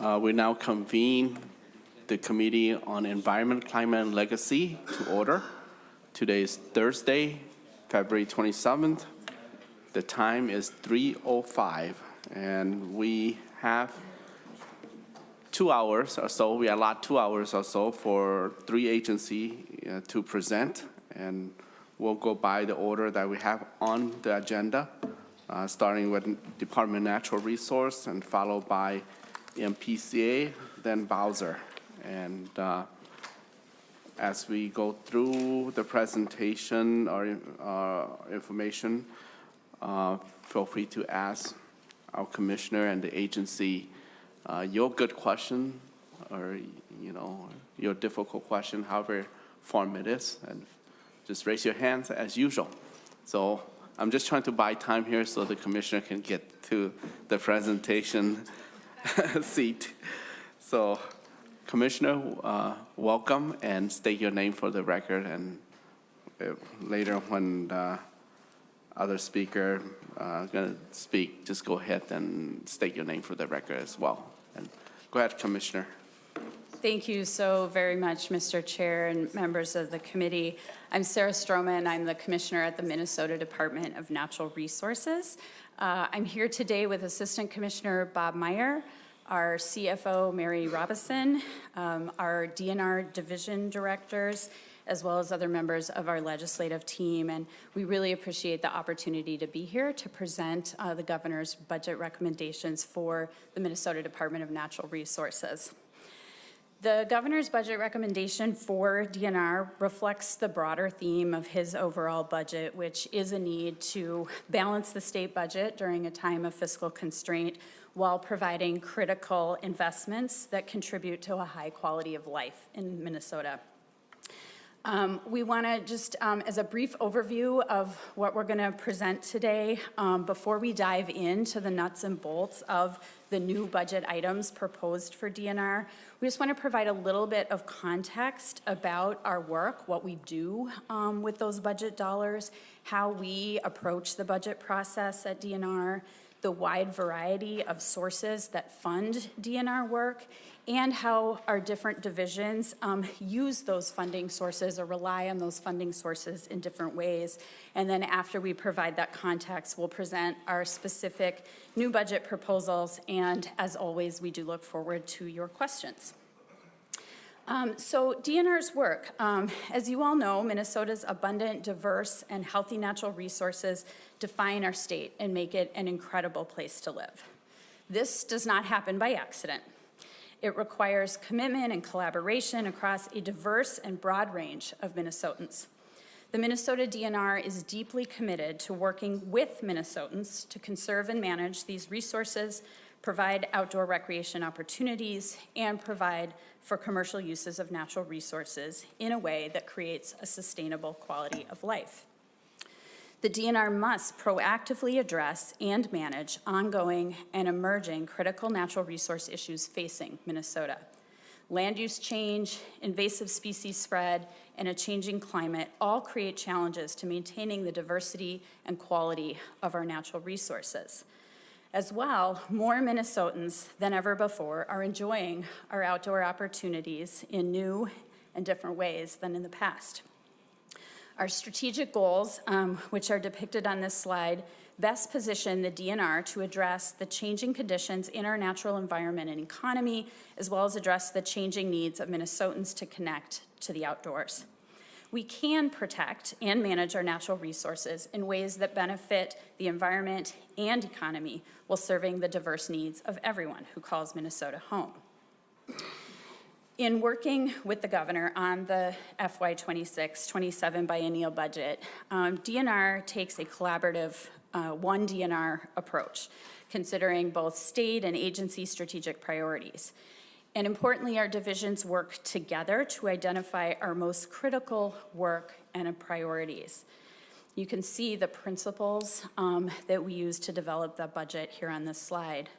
We now convene the Committee on Environment, Climate, and Legacy to order. Today is Thursday, February 27th. The time is 3:05, and we have 2 hours or so. We allot 2 hours or so for three agencies to present, and we'll go by the order that we have on the agenda, starting with Department of Natural Resource and followed by MPCA, then Bowser. And as we go through the presentation or information, feel free to ask our commissioner and the agency your good question or your difficult question, however form it is, and just raise your hands as usual. So I'm just trying to buy time here so the commissioner can get to the presentation seat. So Commissioner, welcome, and state your name for the record, and later when the other speaker gonna speak, just go ahead and state your name for the record as well. And go ahead, Commissioner. Thank you so very much, Mr. Chair and members of the committee. I'm Sarah Stroman. I'm the Commissioner at the Minnesota Department of Natural Resources. I'm here today with Assistant Commissioner Bob Meyer, our CFO, Mary Robison, our DNR division directors, as well as other members of our legislative team. And we really appreciate the opportunity to be here to present the governor's budget recommendations for the Minnesota Department of Natural Resources. The governor's budget recommendation for DNR reflects the broader theme of his overall budget, which is a need to balance the state budget during a time of fiscal constraint while providing critical investments that contribute to a high quality of life in Minnesota. We want to just, as a brief overview of what we're going to present today, before we dive into the nuts and bolts of the new budget items proposed for DNR, we just want to provide a little bit of context about our work, what we do with those budget dollars, how we approach the budget process at DNR, the wide variety of sources that fund DNR work, and how our different divisions use those funding sources or rely on those funding sources in different ways. And then after we provide that context, we'll present our specific new budget proposals, and as always, we do look forward to your questions. So DNR's work, as you all know, Minnesota's abundant, diverse, and healthy natural resources define our state and make it an incredible place to live. This does not happen by accident. It requires commitment and collaboration across a diverse and broad range of Minnesotans. The Minnesota DNR is deeply committed to working with Minnesotans to conserve and manage these resources, provide outdoor recreation opportunities, and provide for commercial uses of natural resources in a way that creates a sustainable quality of life. The DNR must proactively address and manage ongoing and emerging critical natural resource issues facing Minnesota. Land use change, invasive species spread, and a changing climate all create challenges to maintaining the diversity and quality of our natural resources. As well, more Minnesotans than ever before are enjoying our outdoor opportunities in new and different ways than in the past. Our strategic goals, which are depicted on this slide, best position the DNR to address the changing conditions in our natural environment and economy, as well as address the changing needs of Minnesotans to connect to the outdoors. We can protect and manage our natural resources in ways that benefit the environment and economy while serving the diverse needs of everyone who calls Minnesota home. In working with the governor on the FY26-27 biennial budget, DNR takes a collaborative one DNR approach, considering both state and agency strategic priorities. And importantly, our divisions work together to identify our most critical work and priorities. You can see the principles that we use to develop the budget here on this slide.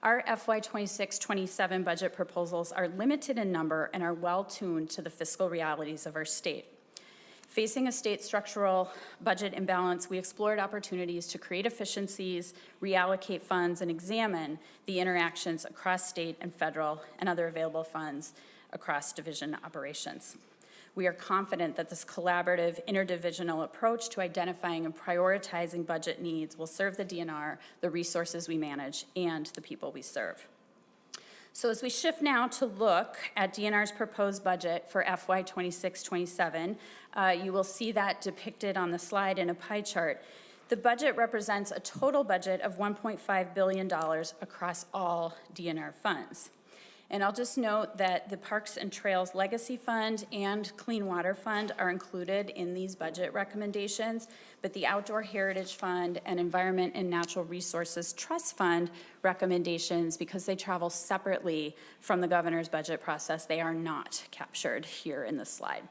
Our FY26-27 budget proposals are limited in number and are well tuned to the fiscal realities of our state. Facing a state structural budget imbalance, we explored opportunities to create efficiencies, reallocate funds, and examine the interactions across state and federal and other available funds across division operations. We are confident that this collaborative, interdivisional approach to identifying and prioritizing budget needs will serve the DNR, the resources we manage, and the people we serve. So as we shift now to look at DNR's proposed budget for FY 26-27, you will see that depicted on the slide in a pie chart. The budget represents a total budget of $1.5 billion across all DNR funds. And I'll just note that the Parks and Trails Legacy Fund and Clean Water Fund are included in these budget recommendations, but the Outdoor Heritage Fund and Environment and Natural Resources Trust Fund recommendations, because they travel separately from the governor's budget process, they are not captured here in the slide.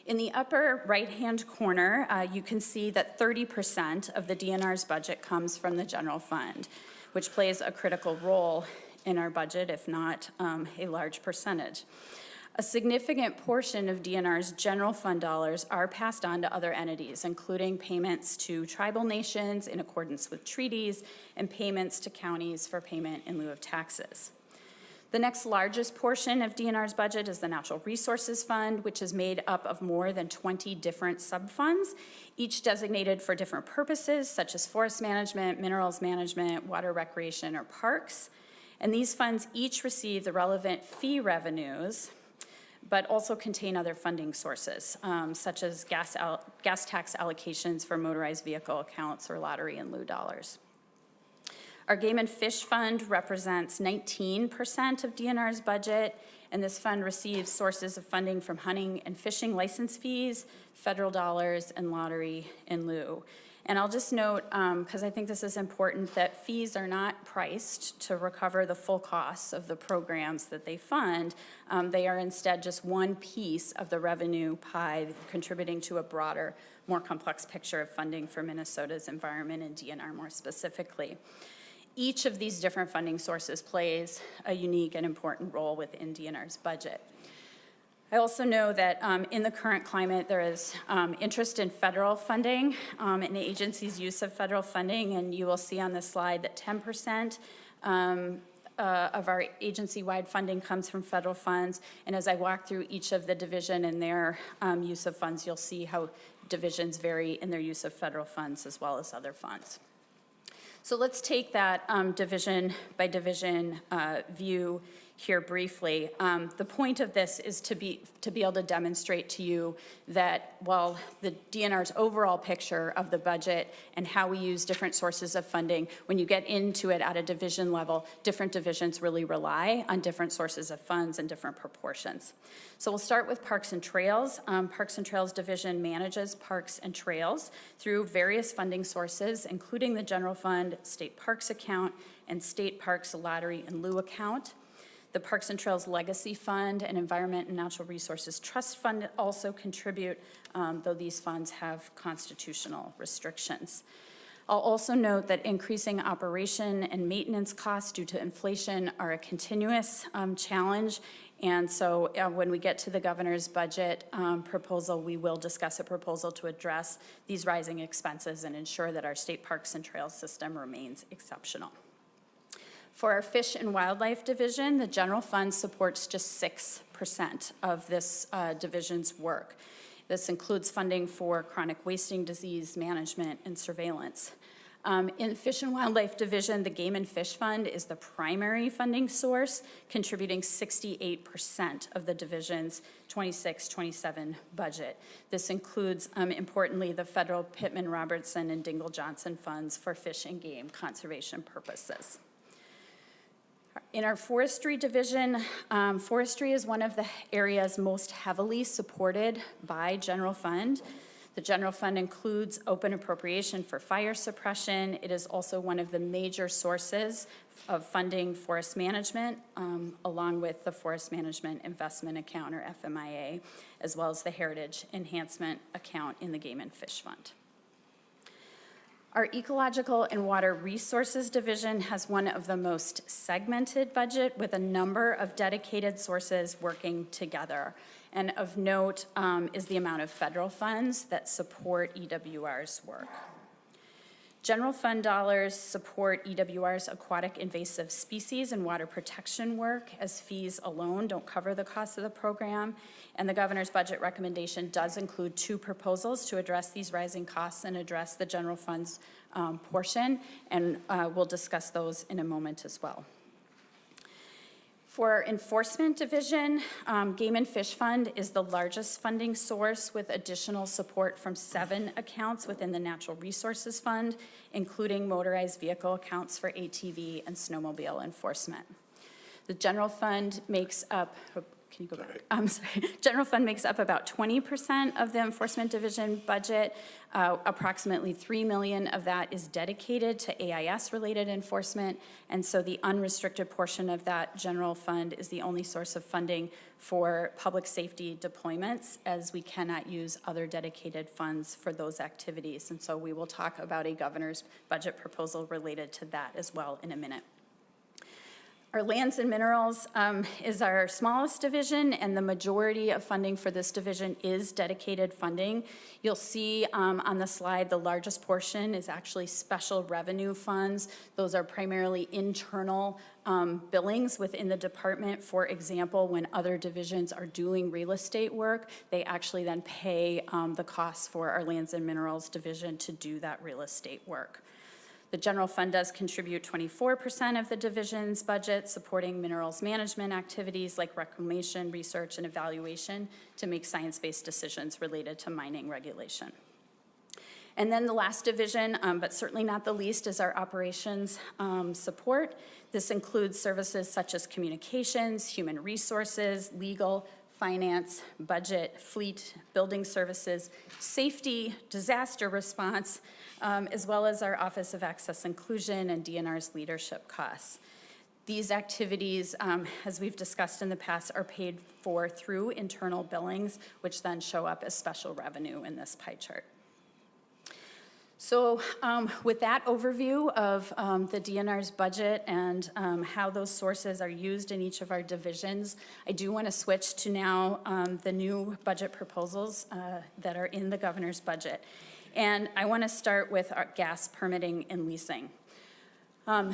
In the upper right-hand corner, you can see that 30% of the DNR's budget comes from the general fund, which plays a critical role in our budget, if not a large percentage. A significant portion of DNR's general fund dollars are passed on to other entities, including payments to tribal nations in accordance with treaties and payments to counties for payment in lieu of taxes. The next largest portion of DNR's budget is the Natural Resources Fund, which is made up of more than 20 different subfunds, each designated for different purposes, such as forest management, minerals management, water recreation, or parks. And these funds each receive the relevant fee revenues, but also contain other funding sources, such as gas tax allocations for motorized vehicle accounts or lottery in lieu dollars. Our Game and Fish Fund represents 19% of DNR's budget, and this fund receives sources of funding from hunting and fishing license fees, federal dollars, and lottery in lieu. And I'll just note, because I think this is important, that fees are not priced to recover the full costs of the programs that they fund. They are instead just one piece of the revenue pie, contributing to a broader, more complex picture of funding for Minnesota's environment and DNR more specifically. Each of these different funding sources plays a unique and important role within DNR's budget. I also know that in the current climate, there is interest in federal funding and agencies' use of federal funding, and you will see on this slide that 10% of our agency-wide funding comes from federal funds, and as I walk through each of the division and their use of funds, you'll see how divisions vary in their use of federal funds as well as other funds. So let's take that division by division view here briefly. The point of this is to be able to demonstrate to you that while the DNR's overall picture of the budget and how we use different sources of funding, when you get into it at a division level, different divisions really rely on different sources of funds and different proportions. So we'll start with Parks and Trails. Parks and Trails Division manages parks and trails through various funding sources, including the general fund, state parks account, and state parks lottery in lieu account. The Parks and Trails Legacy Fund and Environment and Natural Resources Trust Fund also contribute, though these funds have constitutional restrictions. I'll also note that increasing operation and maintenance costs due to inflation are a continuous challenge, and so when we get to the governor's budget proposal, we will discuss a proposal to address these rising expenses and ensure that our state parks and trails system remains exceptional. For our Fish and Wildlife Division, the general fund supports just 6% of this division's work. This includes funding for chronic wasting disease management and surveillance. In the Fish and Wildlife Division, the Game and Fish Fund is the primary funding source, contributing 68% of the division's 26-27 budget. This includes, importantly, the federal Pittman-Robertson and Dingell-Johnson funds for fish and game conservation purposes. In our forestry division, forestry is one of the areas most heavily supported by general fund. The general fund includes open appropriation for fire suppression. It is also one of the major sources of funding forest management, along with the Forest Management Investment Account, or FMIA, as well as the Heritage Enhancement Account in the Game and Fish Fund. Our Ecological and Water Resources Division has one of the most segmented budget with a number of dedicated sources working together. And of note is the amount of federal funds that support EWR's work. General fund dollars support EWR's aquatic invasive species and water protection work, as fees alone don't cover the cost of the program. And the governor's budget recommendation does include 2 proposals to address these rising costs and address the general fund's portion, and we'll discuss those in a moment as well. For our Enforcement Division, Game and Fish Fund is the largest funding source with additional support from 7 accounts within the Natural Resources Fund, including motorized vehicle accounts for ATV and snowmobile enforcement. The General Fund makes up, can you go back? I'm sorry. General Fund makes up about 20% of the Enforcement Division budget. Approximately $3 million of that is dedicated to AIS-related enforcement, and so the unrestricted portion of that General Fund is the only source of funding for public safety deployments, as we cannot use other dedicated funds for those activities. And so we will talk about a governor's budget proposal related to that as well in a minute. Our Lands and Minerals is our smallest division, and the majority of funding for this division is dedicated funding. You'll see on the slide the largest portion is actually special revenue funds. Those are primarily internal billings within the department. For example, when other divisions are doing real estate work, they actually then pay the costs for our Lands and Minerals division to do that real estate work. The general fund does contribute 24% of the division's budget, supporting minerals management activities like reclamation, research, and evaluation to make science-based decisions related to mining regulation. And then the last division, but certainly not the least, is our operations support. This includes services such as communications, human resources, legal, finance, budget, fleet, building services, safety, disaster response, as well as our Office of Access Inclusion and DNR's leadership costs. These activities, as we've discussed in the past, are paid for through internal billings, which then show up as special revenue in this pie chart. So with that overview of the DNR's budget and how those sources are used in each of our divisions, I do want to switch to now the new budget proposals that are in the governor's budget. And I want to start with our gas permitting and leasing. There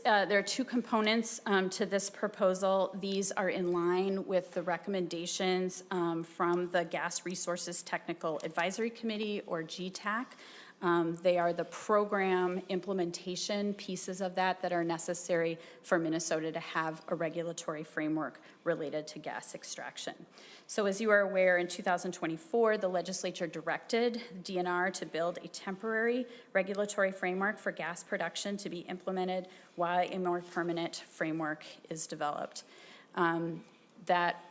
are 2 components to this proposal. These are in line with the recommendations from the Gas Resources Technical Advisory Committee, or GTAC. They are the program implementation pieces of that are necessary for Minnesota to have a regulatory framework related to gas extraction. So as you are aware, in 2024, the legislature directed DNR to build a temporary regulatory framework for gas production to be implemented while a more permanent framework is developed.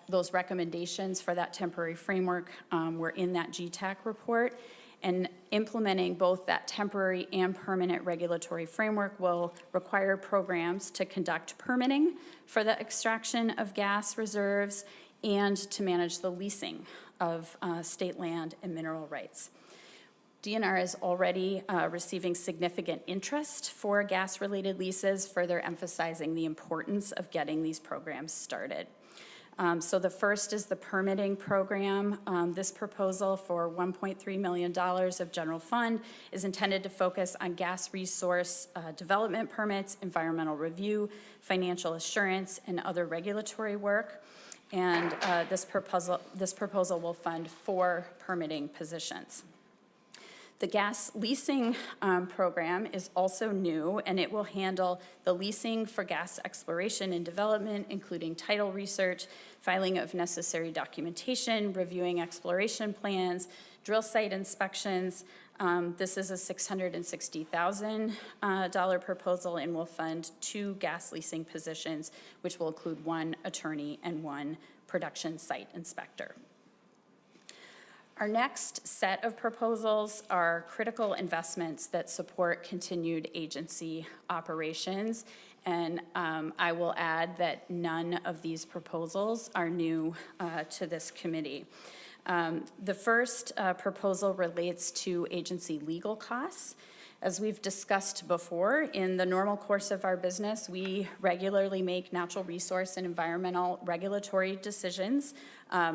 Those recommendations for that temporary framework were in that GTAC report. And implementing both that temporary and permanent regulatory framework will require programs to conduct permitting for the extraction of gas reserves and to manage the leasing of state land and mineral rights. DNR is already receiving significant interest for gas-related leases, further emphasizing the importance of getting these programs started. So the first is the permitting program. This proposal for $1.3 million of general fund is intended to focus on gas resource development permits, environmental review, financial assurance, and other regulatory work. And this proposal will fund 4 permitting positions. The gas leasing program is also new, and it will handle the leasing for gas exploration and development, including title research, filing of necessary documentation, reviewing exploration plans, drill site inspections. This is a $660,000 proposal and will fund 2 gas leasing positions, which will include 1 attorney and 1 production site inspector. Our next set of proposals are critical investments that support continued agency operations. And I will add that none of these proposals are new to this committee. The first proposal relates to agency legal costs. As we've discussed before, in the normal course of our business, we regularly make natural resource and environmental regulatory decisions,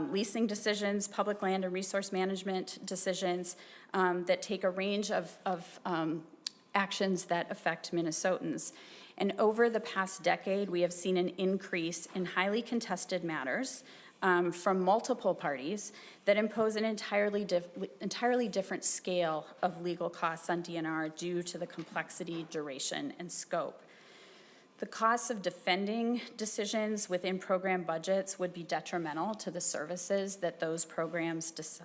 leasing decisions, public land and resource management decisions that take a range of actions that affect Minnesotans. And over the past decade, we have seen an increase in highly contested matters from multiple parties that impose an entirely different scale of legal costs on DNR due to the complexity, duration, and scope. The costs of defending decisions within program budgets would be detrimental to the services that those programs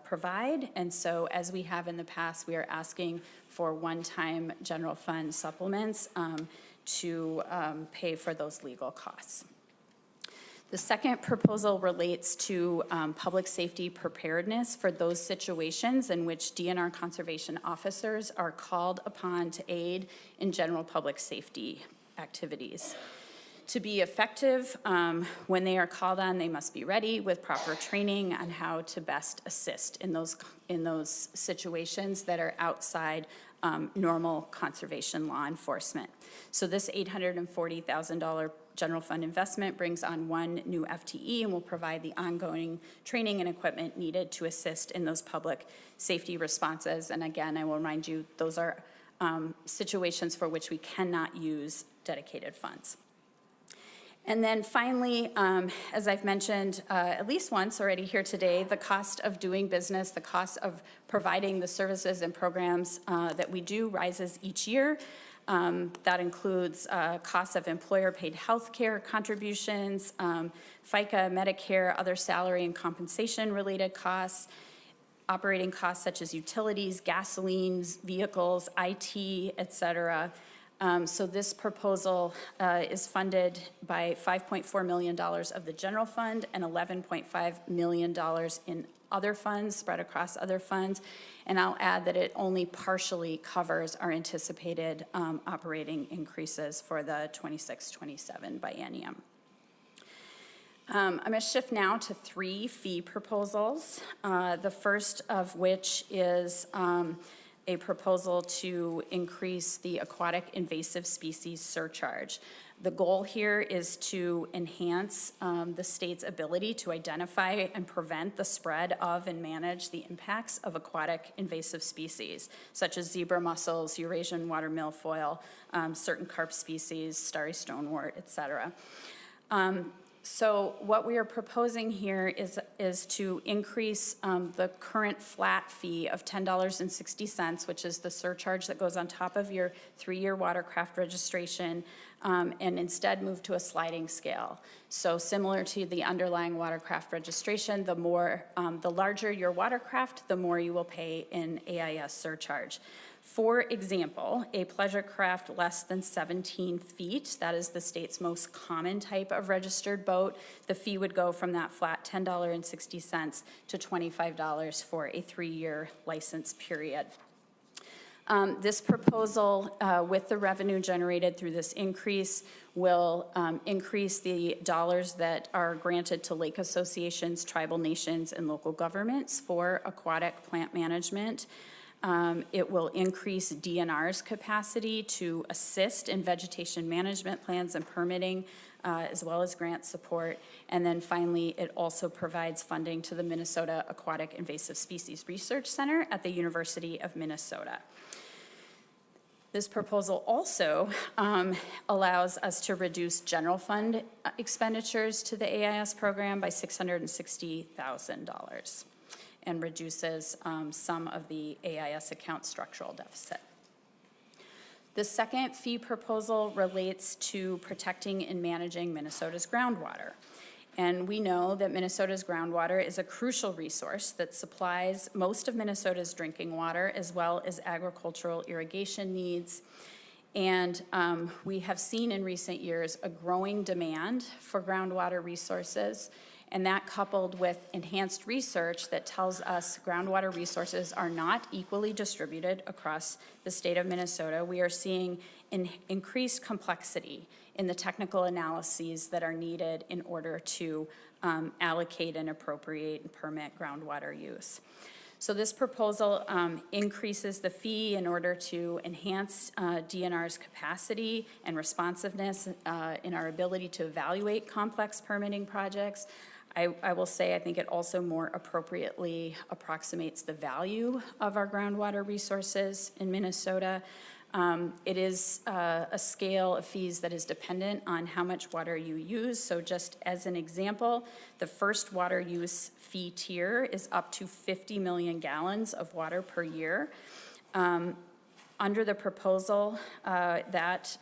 provide. And so, as we have in the past, we are asking for one-time general fund supplements to pay for those legal costs. The second proposal relates to public safety preparedness for those situations in which DNR conservation officers are called upon to aid in general public safety activities. To be effective, when they are called on, they must be ready with proper training on how to best assist in those situations that are outside normal conservation law enforcement. So this $840,000 general fund investment brings on one new FTE and will provide the ongoing training and equipment needed to assist in those public safety responses. And again, I will remind you, those are situations for which we cannot use dedicated funds. And then finally, as I've mentioned at least once already here today, the cost of doing business, the cost of providing the services and programs that we do rises each year. That includes costs of employer-paid health care contributions, FICA, Medicare, other salary and compensation-related costs, operating costs such as utilities, gasolines, vehicles, IT, et cetera. So this proposal is funded by $5.4 million of the general fund and $11.5 million in other funds spread across other funds. And I'll add that it only partially covers our anticipated operating increases for the 26-27 biennium. I'm going to shift now to three fee proposals, the first of which is a proposal to increase the aquatic invasive species surcharge. The goal here is to enhance the state's ability to identify and prevent the spread of and manage the impacts of aquatic invasive species, such as zebra mussels, Eurasian water milfoil, certain carp species, starry stonewort, et cetera. So what we are proposing here is to increase the current flat fee of $10.60, which is the surcharge that goes on top of your 3-year watercraft registration, and instead move to a sliding scale. So similar to the underlying watercraft registration, the larger your watercraft, the more you will pay in AIS surcharge. For example, a pleasure craft less than 17 feet, that is the state's most common type of registered boat, the fee would go from that flat $10.60 to $25 for a 3-year license period. This proposal, with the revenue generated through this increase, will increase the dollars that are granted to lake associations, tribal nations, and local governments for aquatic plant management. It will increase DNR's capacity to assist in vegetation management plans and permitting, as well as grant support. And then finally, it also provides funding to the Minnesota Aquatic Invasive Species Research Center at the University of Minnesota. This proposal also allows us to reduce general fund expenditures to the AIS program by $660,000 and reduces some of the AIS account structural deficit. The second fee proposal relates to protecting and managing Minnesota's groundwater. And we know that Minnesota's groundwater is a crucial resource that supplies most of Minnesota's drinking water as well as agricultural irrigation needs. And we have seen in recent years a growing demand for groundwater resources, and that coupled with enhanced research that tells us groundwater resources are not equally distributed across the state of Minnesota, we are seeing an increased complexity in the technical analyses that are needed in order to allocate and appropriate and permit groundwater use. So this proposal increases the fee in order to enhance DNR's capacity and responsiveness in our ability to evaluate complex permitting projects. I will say I think it also more appropriately approximates the value of our groundwater resources in Minnesota. It is a scale of fees that is dependent on how much water you use. So just as an example, the first water use fee tier is up to 50 million gallons of water per year. Under the proposal, that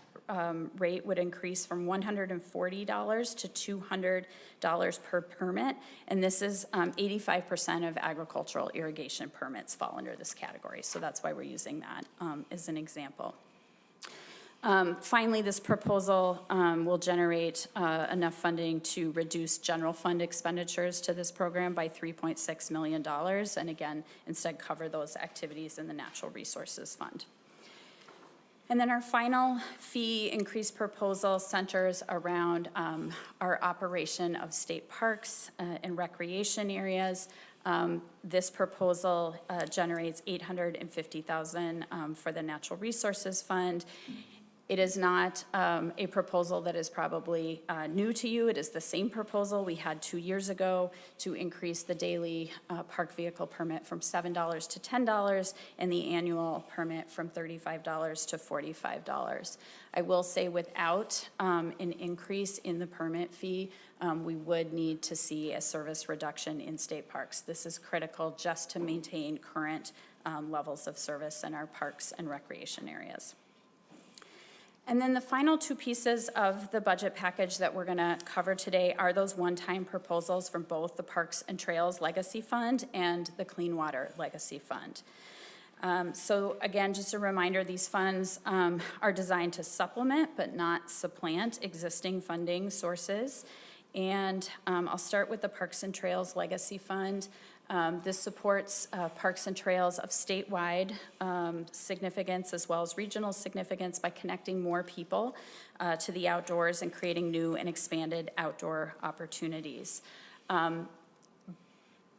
rate would increase from $140 to $200 per permit, and this is 85% of agricultural irrigation permits fall under this category, so that's why we're using that as an example. Finally, this proposal will generate enough funding to reduce general fund expenditures to this program by $3.6 million, and again, instead cover those activities in the Natural Resources Fund. And then our final fee increase proposal centers around our operation of state parks and recreation areas. This proposal generates $850,000 for the Natural Resources Fund. It is not a proposal that is probably new to you. It is the same proposal we had 2 years ago to increase the daily park vehicle permit from $7 to $10 and the annual permit from $35 to $45. I will say without an increase in the permit fee, we would need to see a service reduction in state parks. This is critical just to maintain current levels of service in our parks and recreation areas. And then the final two pieces of the budget package that we're going to cover today are those one-time proposals from both the Parks and Trails Legacy Fund and the Clean Water Legacy Fund. So again, just a reminder, these funds are designed to supplement but not supplant existing funding sources. And I'll start with the Parks and Trails Legacy Fund. This supports parks and trails of statewide significance as well as regional significance by connecting more people to the outdoors and creating new and expanded outdoor opportunities.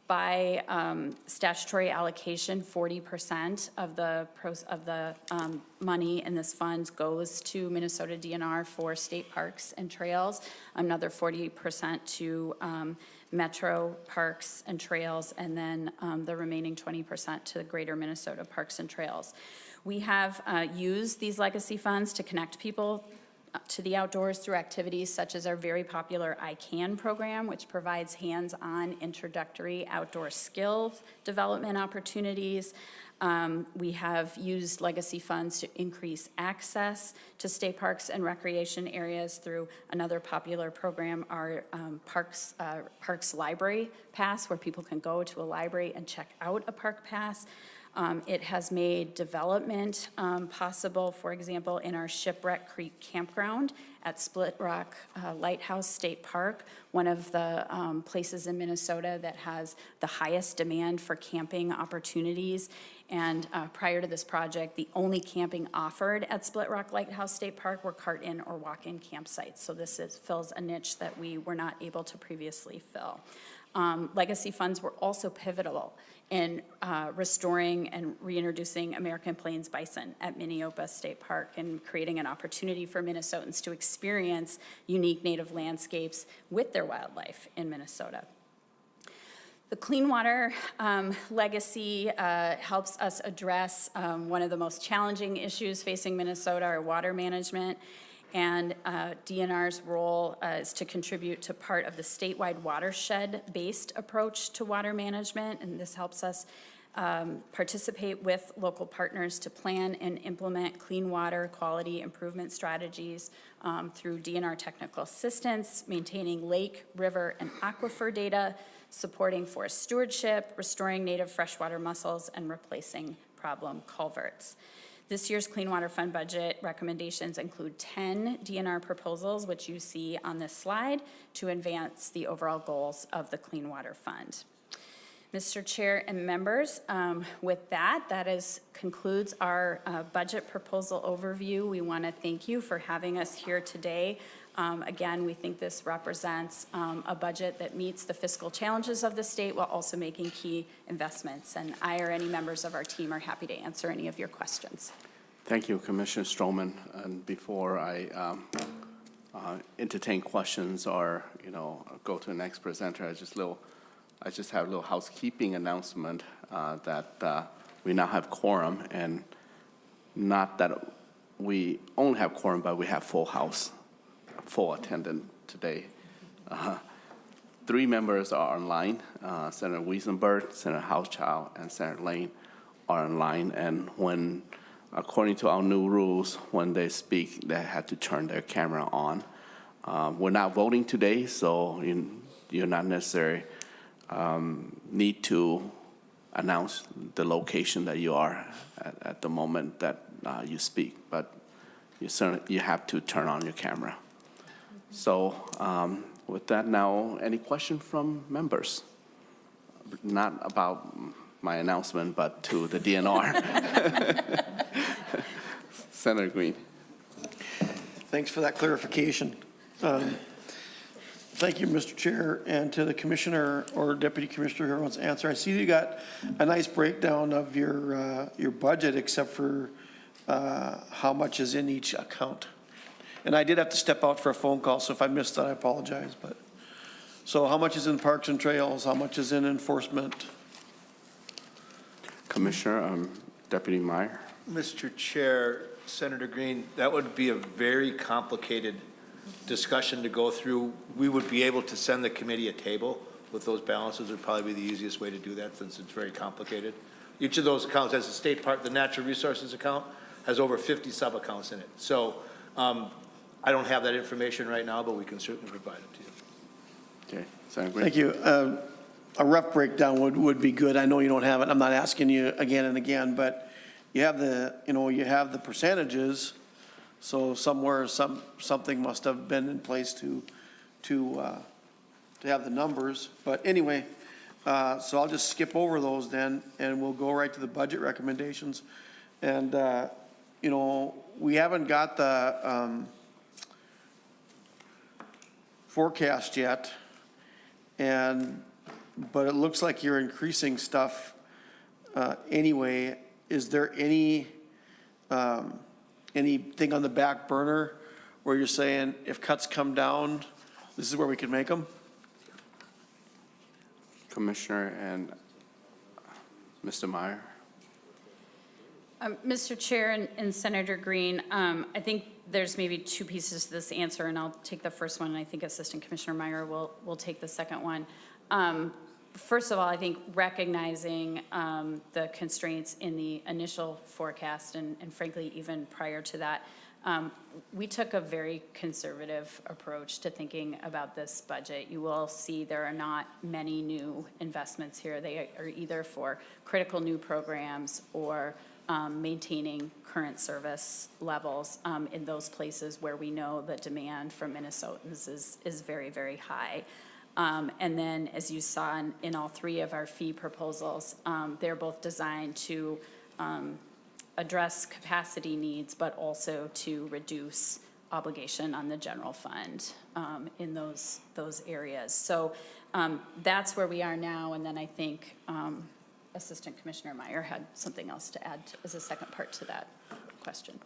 By statutory allocation, 40% of the money in this fund goes to Minnesota DNR for state parks and trails, another 40% to Metro Parks and Trails, and then the remaining 20% to the Greater Minnesota Parks and Trails. We have used these legacy funds to connect people to the outdoors through activities such as our very popular I CAN program, which provides hands-on introductory outdoor skills development opportunities. We have used legacy funds to increase access to state parks and recreation areas through another popular program, our Parks Library Pass, where people can go to a library and check out a park pass. It has made development possible, for example, in our Shipwreck Creek Campground at Split Rock Lighthouse State Park, one of the places in Minnesota that has the highest demand for camping opportunities. And prior to this project, the only camping offered at Split Rock Lighthouse State Park were cart-in or walk-in campsites. So this fills a niche that we were not able to previously fill. Legacy funds were also pivotal in restoring and reintroducing American Plains bison at Minneopa State Park and creating an opportunity for Minnesotans to experience unique native landscapes with their wildlife in Minnesota. The Clean Water Legacy helps us address one of the most challenging issues facing Minnesota, our water management. And DNR's role is to contribute to part of the statewide watershed-based approach to water management, and this helps us participate with local partners to plan and implement clean water quality improvement strategies through DNR technical assistance, maintaining lake, river, and aquifer data, supporting forest stewardship, restoring native freshwater mussels, and replacing problem culverts. This year's Clean Water Fund budget recommendations include 10 DNR proposals, which you see on this slide, to advance the overall goals of the Clean Water Fund. Mr. Chair and members, with that concludes our budget proposal overview. We want to thank you for having us here today Again, we think this represents a budget that meets the fiscal challenges of the state while also making key investments. And I or any members of our team are happy to answer any of your questions. Thank you, Commissioner Stroman. And before I entertain questions or, go to the next presenter, I just have a little housekeeping announcement that we now have quorum, and not that we only have quorum, but we have full house, full attendance today. 3 members are online. Senator Wiesenberg, Senator Hauschild, and Senator Lane are online, and according to our new rules, when they speak, they have to turn their camera on. We're not voting today, so you're not necessarily need to announce the location that you are at the moment that you speak, but you have to turn on your camera. So with that now, any question from members? Not about my announcement, but to the DNR. Senator Green. Thanks for that clarification. Thank you, Mr. Chair, and to the commissioner or deputy commissioner who wants to answer. I see you got a nice breakdown of your budget, except for how much is in each account. And I did have to step out for a phone call, so if I missed that, I apologize. But so, how much is in Parks and Trails? How much is in enforcement? Commissioner, Deputy Meyer. Mr. Chair, Senator Green, that would be a very complicated discussion to go through. We would be able to send the committee a table with those balances. Would probably be the easiest way to do that, since it's very complicated. Each of those accounts has a state part. The natural resources account has over 50 sub-accounts in it. So I don't have that information right now, but we can certainly provide it to you. Okay, Senator Green. Thank you. A rough breakdown would be good. I know you don't have it. I'm not asking you again and again, but you have the percentages. So somewhere something must have been in place to have the numbers. But anyway, so I'll just skip over those then, and we'll go right to the budget recommendations. And we haven't got the forecast yet, but it looks like you're increasing stuff anyway. Is there anything on the back burner where you're saying if cuts come down, this is where we can make them? Commissioner and Mr. Meyer. Mr. Chair and Senator Green, I think there's maybe 2 pieces to this answer, and I'll take the first one, and I think Assistant Commissioner Meyer will take the second one. First of all, I think recognizing the constraints in the initial forecast, and frankly, even prior to that, we took a very conservative approach to thinking about this budget. You will see there are not many new investments here. They are either for critical new programs or maintaining current service levels in those places where we know the demand from Minnesotans is very, very high. And then, as you saw in all 3 of our fee proposals, they're both designed to address capacity needs, but also to reduce obligation on the general fund in those areas. So that's where we are now. And then I think Assistant Commissioner Meyer had something else to add as a second part to that question.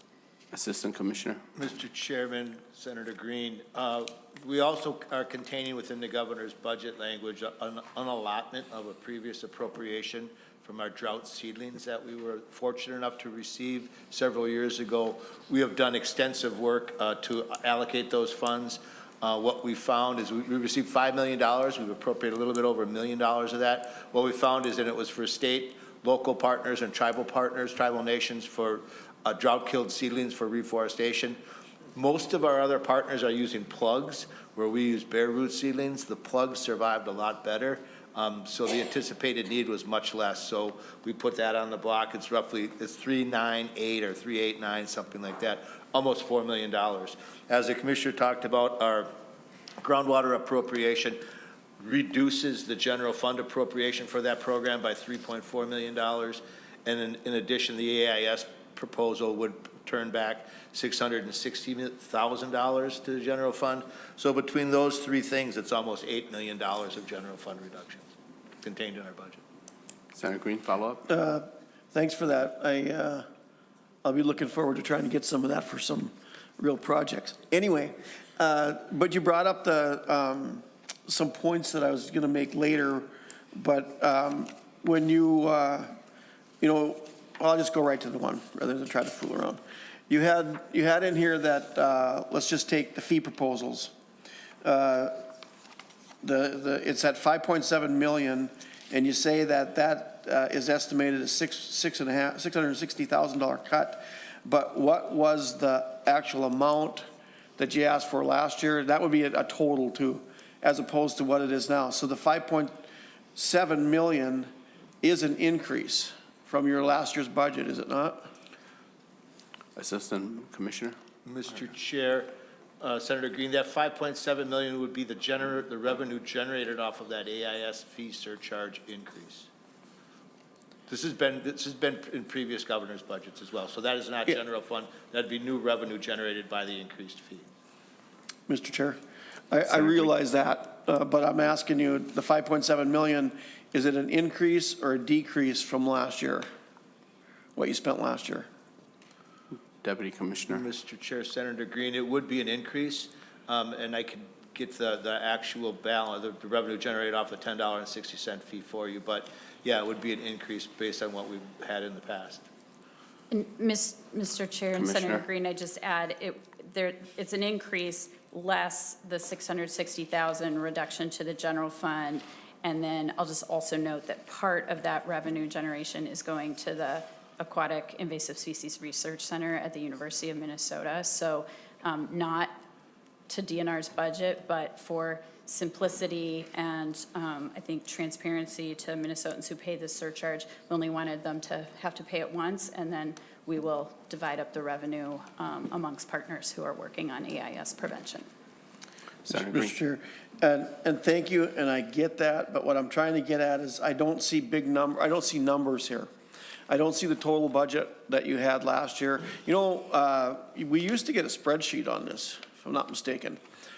Assistant Commissioner. Mr. Chairman, Senator Green, we also are containing within the governor's budget language an allotment of a previous appropriation from our drought seedlings that we were fortunate enough to receive several years ago. We have done extensive work to allocate those funds. What we found is we received $5 million. We've appropriated a little bit over $1 million of that. What we found is that it was for state, local partners, and tribal partners, tribal nations, for drought-killed seedlings for reforestation. Most of our other partners are using plugs, where we use bare root seedlings. The plugs survived a lot better, so the anticipated need was much less. So we put that on the block. It's 398 or 389, something like that, almost $4 million. As the commissioner talked about, our groundwater appropriation reduces the general fund appropriation for that program by $3.4 million. And in addition, the AIS proposal would turn back $660,000 to the general fund. So between those three things, it's almost $8 million of general fund reductions contained in our budget. Senator Green, follow-up? Thanks for that. I'll be looking forward to trying to get some of that for some real projects. Anyway, but you brought up some points that I was going to make later, but when I'll just go right to the one rather than try to fool around. You had in here that, let's just take the fee proposals. It's at 5.7 million, and you say that is estimated as $660,000 cut. But what was the actual amount that you asked for last year? That would be a total too, as opposed to what it is now. So the 5.7 million is an increase from your last year's budget, is it not? Assistant Commissioner? Mr. Chair, Senator Green, that 5.7 million would be the revenue generated off of that AIS fee surcharge increase. This has been in previous governor's budgets as well. So that is not general fund. That'd be new revenue generated by the increased fee. Mr. Chair, I realize that, but I'm asking you, the 5.7 million, is it an increase or a decrease from last year? What you spent last year? Deputy Commissioner? Mr. Chair, Senator Green, it would be an increase, and I could get the actual balance, the revenue generated off the $10.60 fee for you, but yeah, it would be an increase based on what we've had in the past. And Mr. Chair and Senator Commissioner. Green, I just add, it's an increase less the 660,000 reduction to the general fund. And then I'll just also note that part of that revenue generation is going to the Aquatic Invasive Species Research Center at the University of Minnesota. So not to DNR's budget, but for simplicity and I think transparency to Minnesotans who pay this surcharge. We only wanted them to have to pay it once, and then we will divide up the revenue amongst partners who are working on AIS prevention. Senator Green? Mr. Chair, and thank you, and I get that, but what I'm trying to get at is I don't see I don't see numbers here. I don't see the total budget that you had last year. You know, we used to get a spreadsheet on this, if I'm not mistaken.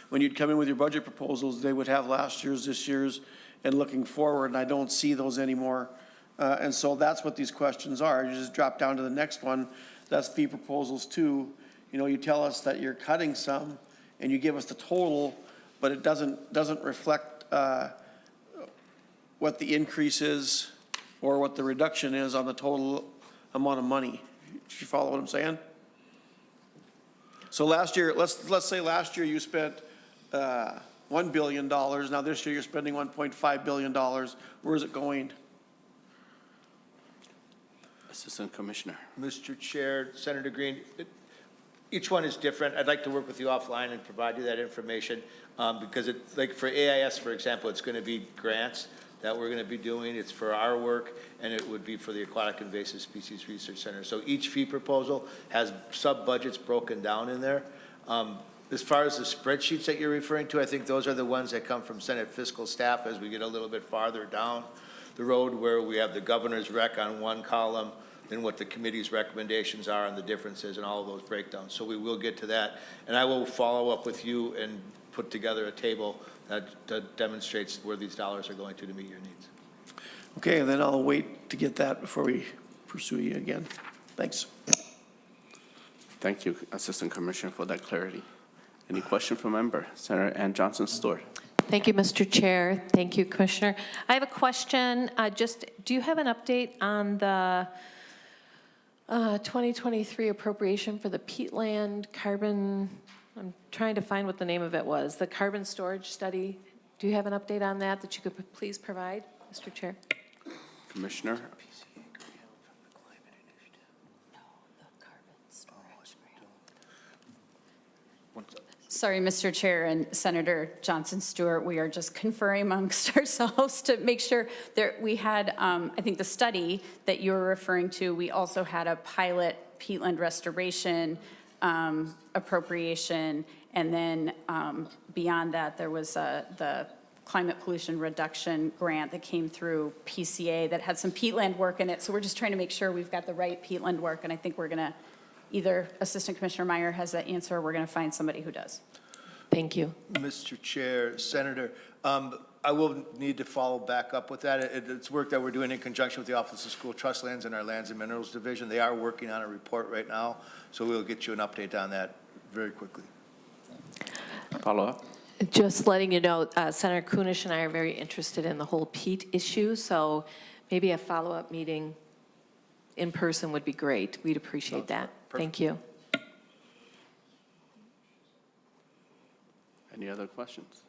When you'd come in with your budget proposals, they would have last year's, this year's, and looking forward, and I don't see those anymore. And so that's what these questions are. You just drop down to the next one. That's fee proposals too. You know, you tell us that you're cutting some, and you give us the total, but it doesn't reflect what the increase is or what the reduction is on the total amount of money. Did you follow what I'm saying? So last year, let's say last year you spent $1 billion. Now this year you're spending $1.5 billion. Where is it going? Assistant Commissioner? Mr. Chair, Senator Green, each one is different. I'd like to work with you offline and provide you that information because like for AIS, for example, it's going to be grants that we're going to be doing. It's for our work, and it would be for the Aquatic Invasive Species Research Center. So each fee proposal has sub-budgets broken down in there. As far as the spreadsheets that you're referring to, I think those are the ones that come from Senate fiscal staff as we get a little bit farther down the road, where we have the governor's rec on one column, then what the committee's recommendations are and the differences and all of those breakdowns. So we will get to that. And I will follow up with you and put together a table that demonstrates where these dollars are going to meet your needs. Okay, and then I'll wait to get that before we pursue you again. Thanks. Thank you, Assistant Commissioner, for that clarity. Any question from member? Senator Ann Johnson-Stewart. Thank you, Mr. Chair. Thank you, Commissioner. I have a question. Do you have an update on the 2023 appropriation for the peatland carbon? I'm trying to find what the name of it was. The carbon storage study. Do you have an update on that you could please provide, Mr. Chair? Commissioner? Sorry, Mr. Chair and Senator Johnson-Stewart, we are just conferring amongst ourselves to make sure that we had, I think the study that you're referring to, we also had a pilot peatland restoration appropriation, and then beyond that, there was the climate pollution reduction grant that came through PCA that had some peatland work in it. So we're just trying to make sure we've got the right peatland work, and I think we're gonna, either Assistant Commissioner Meyer has that answer, or we're gonna find somebody who does. Thank you. Mr. Chair, Senator, I will need to follow back up with that. It's work that we're doing in conjunction with the Office of School Trust Lands and our Lands and Minerals Division. They are working on a report right now, so we'll get you an update on that very quickly. Follow up? Just letting you know, Senator Kunish and I are very interested in the whole peat issue, so maybe a follow-up meeting in person would be great. We'd appreciate that. Thank you. Any other questions?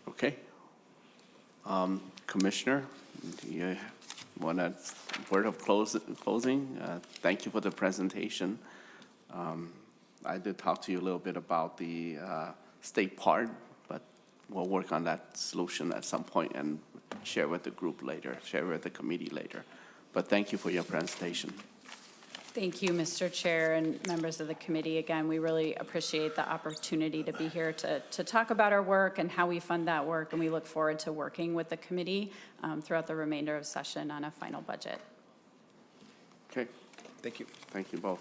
Okay. Commissioner, do you want a word of closing? Thank you for the presentation. I did talk to you a little bit about the state part, but we'll work on that solution at some point and share with the group later, share with the committee later. But thank you for your presentation. Thank you, Mr. Chair and members of the committee. Again, we really appreciate the opportunity to be here to talk about our work and how we fund that work, and we look forward to working with the committee throughout the remainder of session on a final budget. Okay. Thank you. Thank you both.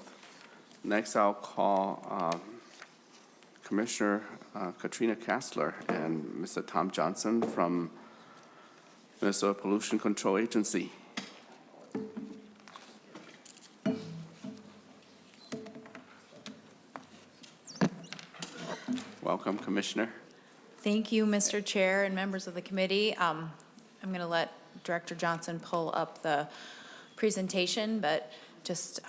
Next, I'll call Commissioner Katrina Kastler and Mr. Tom Johnson from Minnesota Pollution Control Agency. Welcome, Commissioner. Thank you, Mr. Chair and members of the committee. I'm going to let Director Johnson pull up the presentation, but just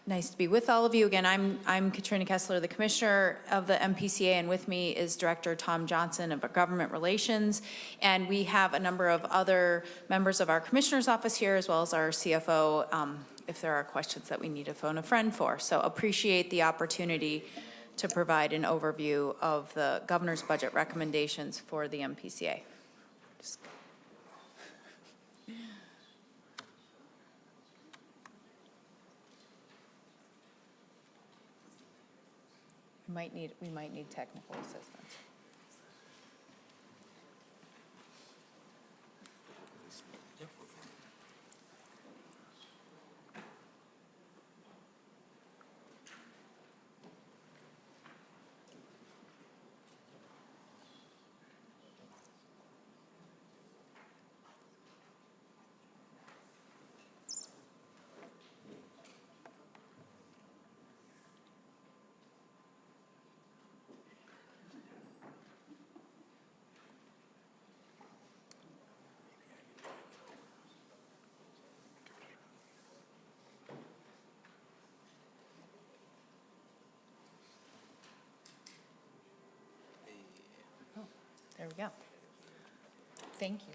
nice to be with all of you. Again, I'm Katrina Kessler, the Commissioner of the MPCA, and with me is Director Tom Johnson of Government Relations. And we have a number of other members of our Commissioner's office here, as well as our CFO, if there are questions that we need to phone a friend for. So appreciate the opportunity to provide an overview of the governor's budget recommendations for the MPCA. We might need technical assistance. There we go. Thank you.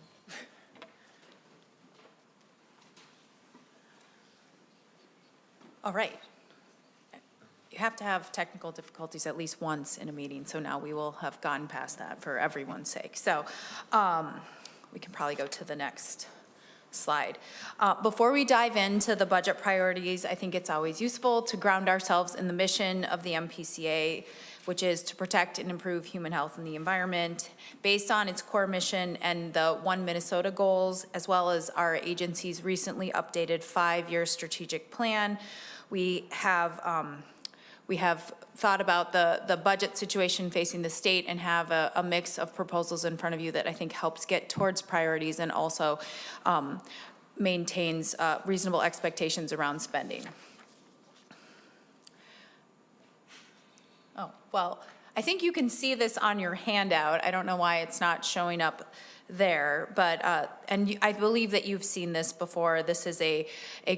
All right. You have to have technical difficulties at least once in a meeting, so now we will have gone past that for everyone's sake. So we can probably go to the next slide. Before we dive into the budget priorities, I think it's always useful to ground ourselves in the mission of the MPCA, which is to protect and improve human health and the environment. Based on its core mission and the One Minnesota goals, as well as our agency's recently updated 5-year strategic plan, we have thought about the budget situation facing the state and have a mix of proposals in front of you that I think helps get towards priorities and also maintains reasonable expectations around spending. Oh, well, I think you can see this on your handout. I don't know why it's not showing up there, but, I believe that you've seen this before. This is a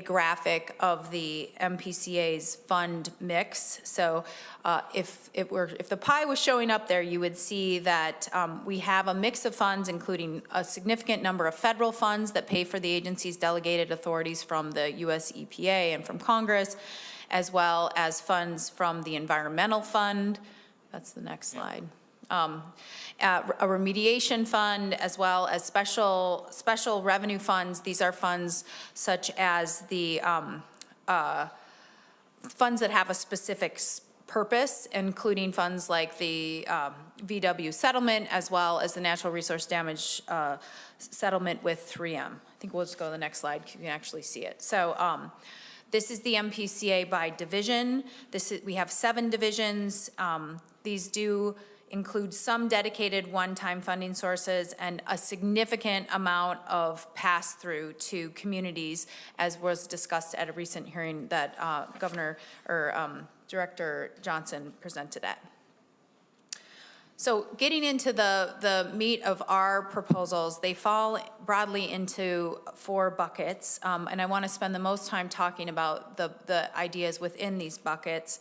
graphic of the MPCA's fund mix. So if the pie was showing up there, you would see that we have a mix of funds, including a significant number of federal funds that pay for the agency's delegated authorities from the US EPA and from Congress, as well as funds from the Environmental Fund. That's the next slide. A remediation fund, as well as special revenue funds. These are funds such as the funds that have a specific purpose, including funds like the VW settlement, as well as the natural resource damage settlement with 3M. I think we'll just go to the next slide, you can actually see it. So this is the MPCA by division. We have 7 divisions. These do include some dedicated one-time funding sources and a significant amount of pass-through to communities, as was discussed at a recent hearing that Director Johnson presented at. So getting into the meat of our proposals, they fall broadly into 4 buckets, and I want to spend the most time talking about the ideas within these buckets.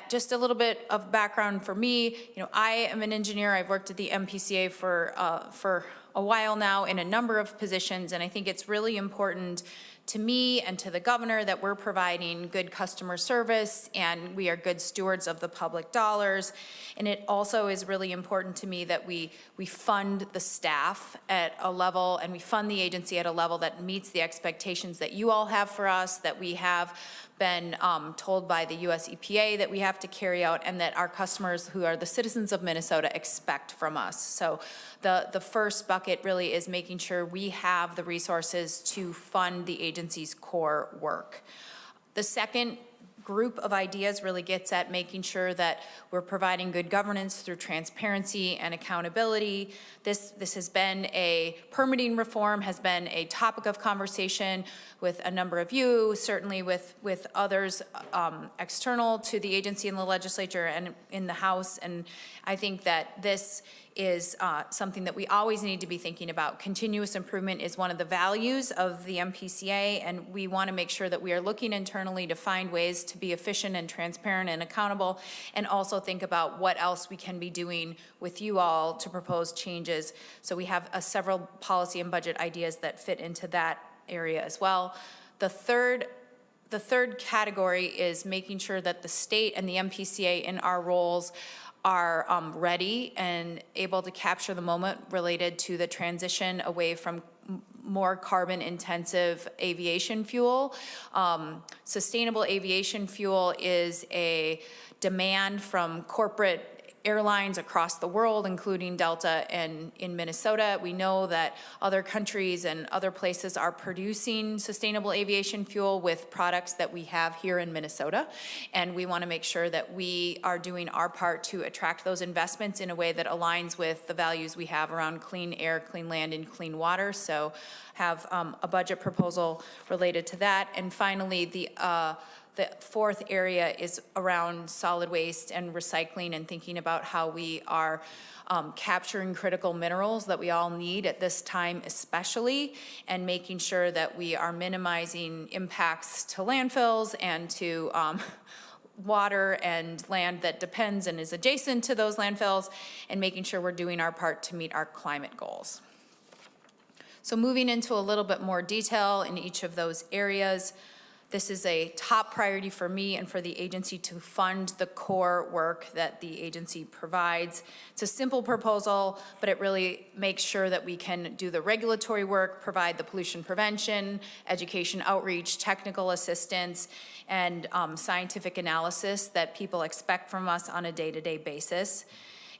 Just a little bit of background for me, I am an engineer. I've worked at the MPCA for a while now in a number of positions, and I think it's really important to me and to the governor that we're providing good customer service and we are good stewards of the public dollars. And it also is really important to me that we fund the staff at a level and we fund the agency at a level that meets the expectations that you all have for us, that we have been told by the US EPA that we have to carry out, and that our customers, who are the citizens of Minnesota, expect from us. So the first bucket really is making sure we have the resources to fund the agency's core work. The second group of ideas really gets at making sure that we're providing good governance through transparency and accountability. This has been permitting reform has been a topic of conversation with a number of you, certainly with others external to the agency in the legislature and in the House. And I think that this is something that we always need to be thinking about. Continuous improvement is one of the values of the MPCA, and we want to make sure that we are looking internally to find ways to be efficient and transparent and accountable, and also think about what else we can be doing with you all to propose changes. So we have several policy and budget ideas that fit into that area as well. The third category is making sure that the state and the MPCA in our roles are ready and able to capture the moment related to the transition away from more carbon-intensive aviation fuel. Sustainable aviation fuel is a demand from corporate airlines across the world, including Delta and in Minnesota. We know that other countries and other places are producing sustainable aviation fuel with products that we have here in Minnesota. And we want to make sure that we are doing our part to attract those investments in a way that aligns with the values we have around clean air, clean land, and clean water. So have a budget proposal related to that. And finally, the fourth area is around solid waste and recycling, and thinking about how we are capturing critical minerals that we all need at this time especially, and making sure that we are minimizing impacts to landfills and to water and land that depends and is adjacent to those landfills, and making sure we're doing our part to meet our climate goals. So moving into a little bit more detail in each of those areas, this is a top priority for me and for the agency to fund the core work that the agency provides. It's a simple proposal, but it really makes sure that we can do the regulatory work, provide the pollution prevention, education outreach, technical assistance, and scientific analysis that people expect from us on a day-to-day basis.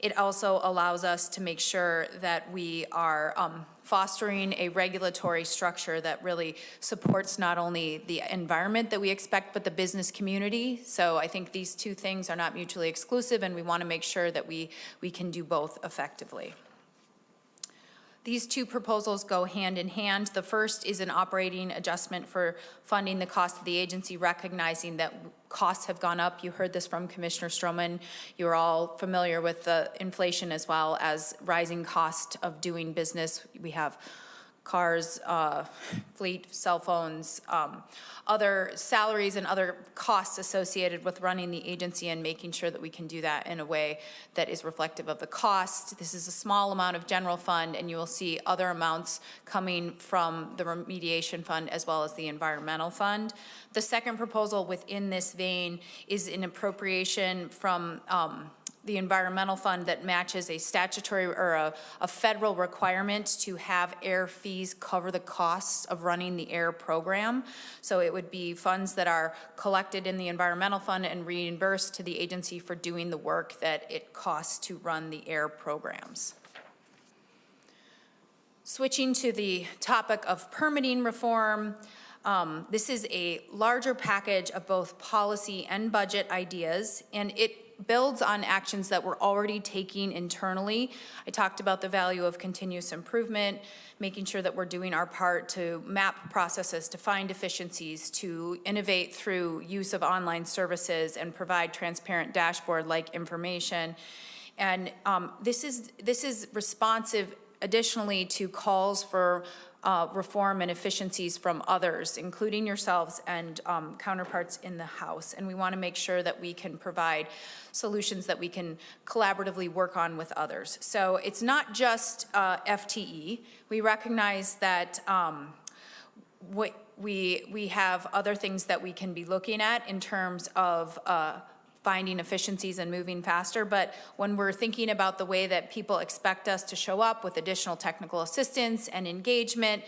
It also allows us to make sure that we are fostering a regulatory structure that really supports not only the environment that we expect, but the business community. So I think these two things are not mutually exclusive, and we want to make sure that we can do both effectively. These two proposals go hand in hand. The first is an operating adjustment for funding the cost of the agency, recognizing that costs have gone up. You heard this from Commissioner Stroman. You're all familiar with the inflation as well as rising cost of doing business. We have cars, fleet, cell phones, other salaries and other costs associated with running the agency, and making sure that we can do that in a way that is reflective of the cost. This is a small amount of general fund, and you will see other amounts coming from the remediation fund as well as the environmental fund. The second proposal within this vein is an appropriation from the environmental fund that matches a statutory or a federal requirement to have air fees cover the costs of running the air program. So it would be funds that are collected in the environmental fund and reimbursed to the agency for doing the work that it costs to run the air programs. Switching to the topic of permitting reform, this is a larger package of both policy and budget ideas, and it builds on actions that we're already taking internally. I talked about the value of continuous improvement, making sure that we're doing our part to map processes, to find efficiencies, to innovate through use of online services and provide transparent dashboard-like information. And this is responsive additionally to calls for reform and efficiencies from others, including yourselves and counterparts in the House. And we want to make sure that we can provide solutions that we can collaboratively work on with others. So it's not just FTE. We recognize that we have other things that we can be looking at in terms of finding efficiencies and moving faster, but when we're thinking about the way that people expect us to show up with additional technical assistance and engagement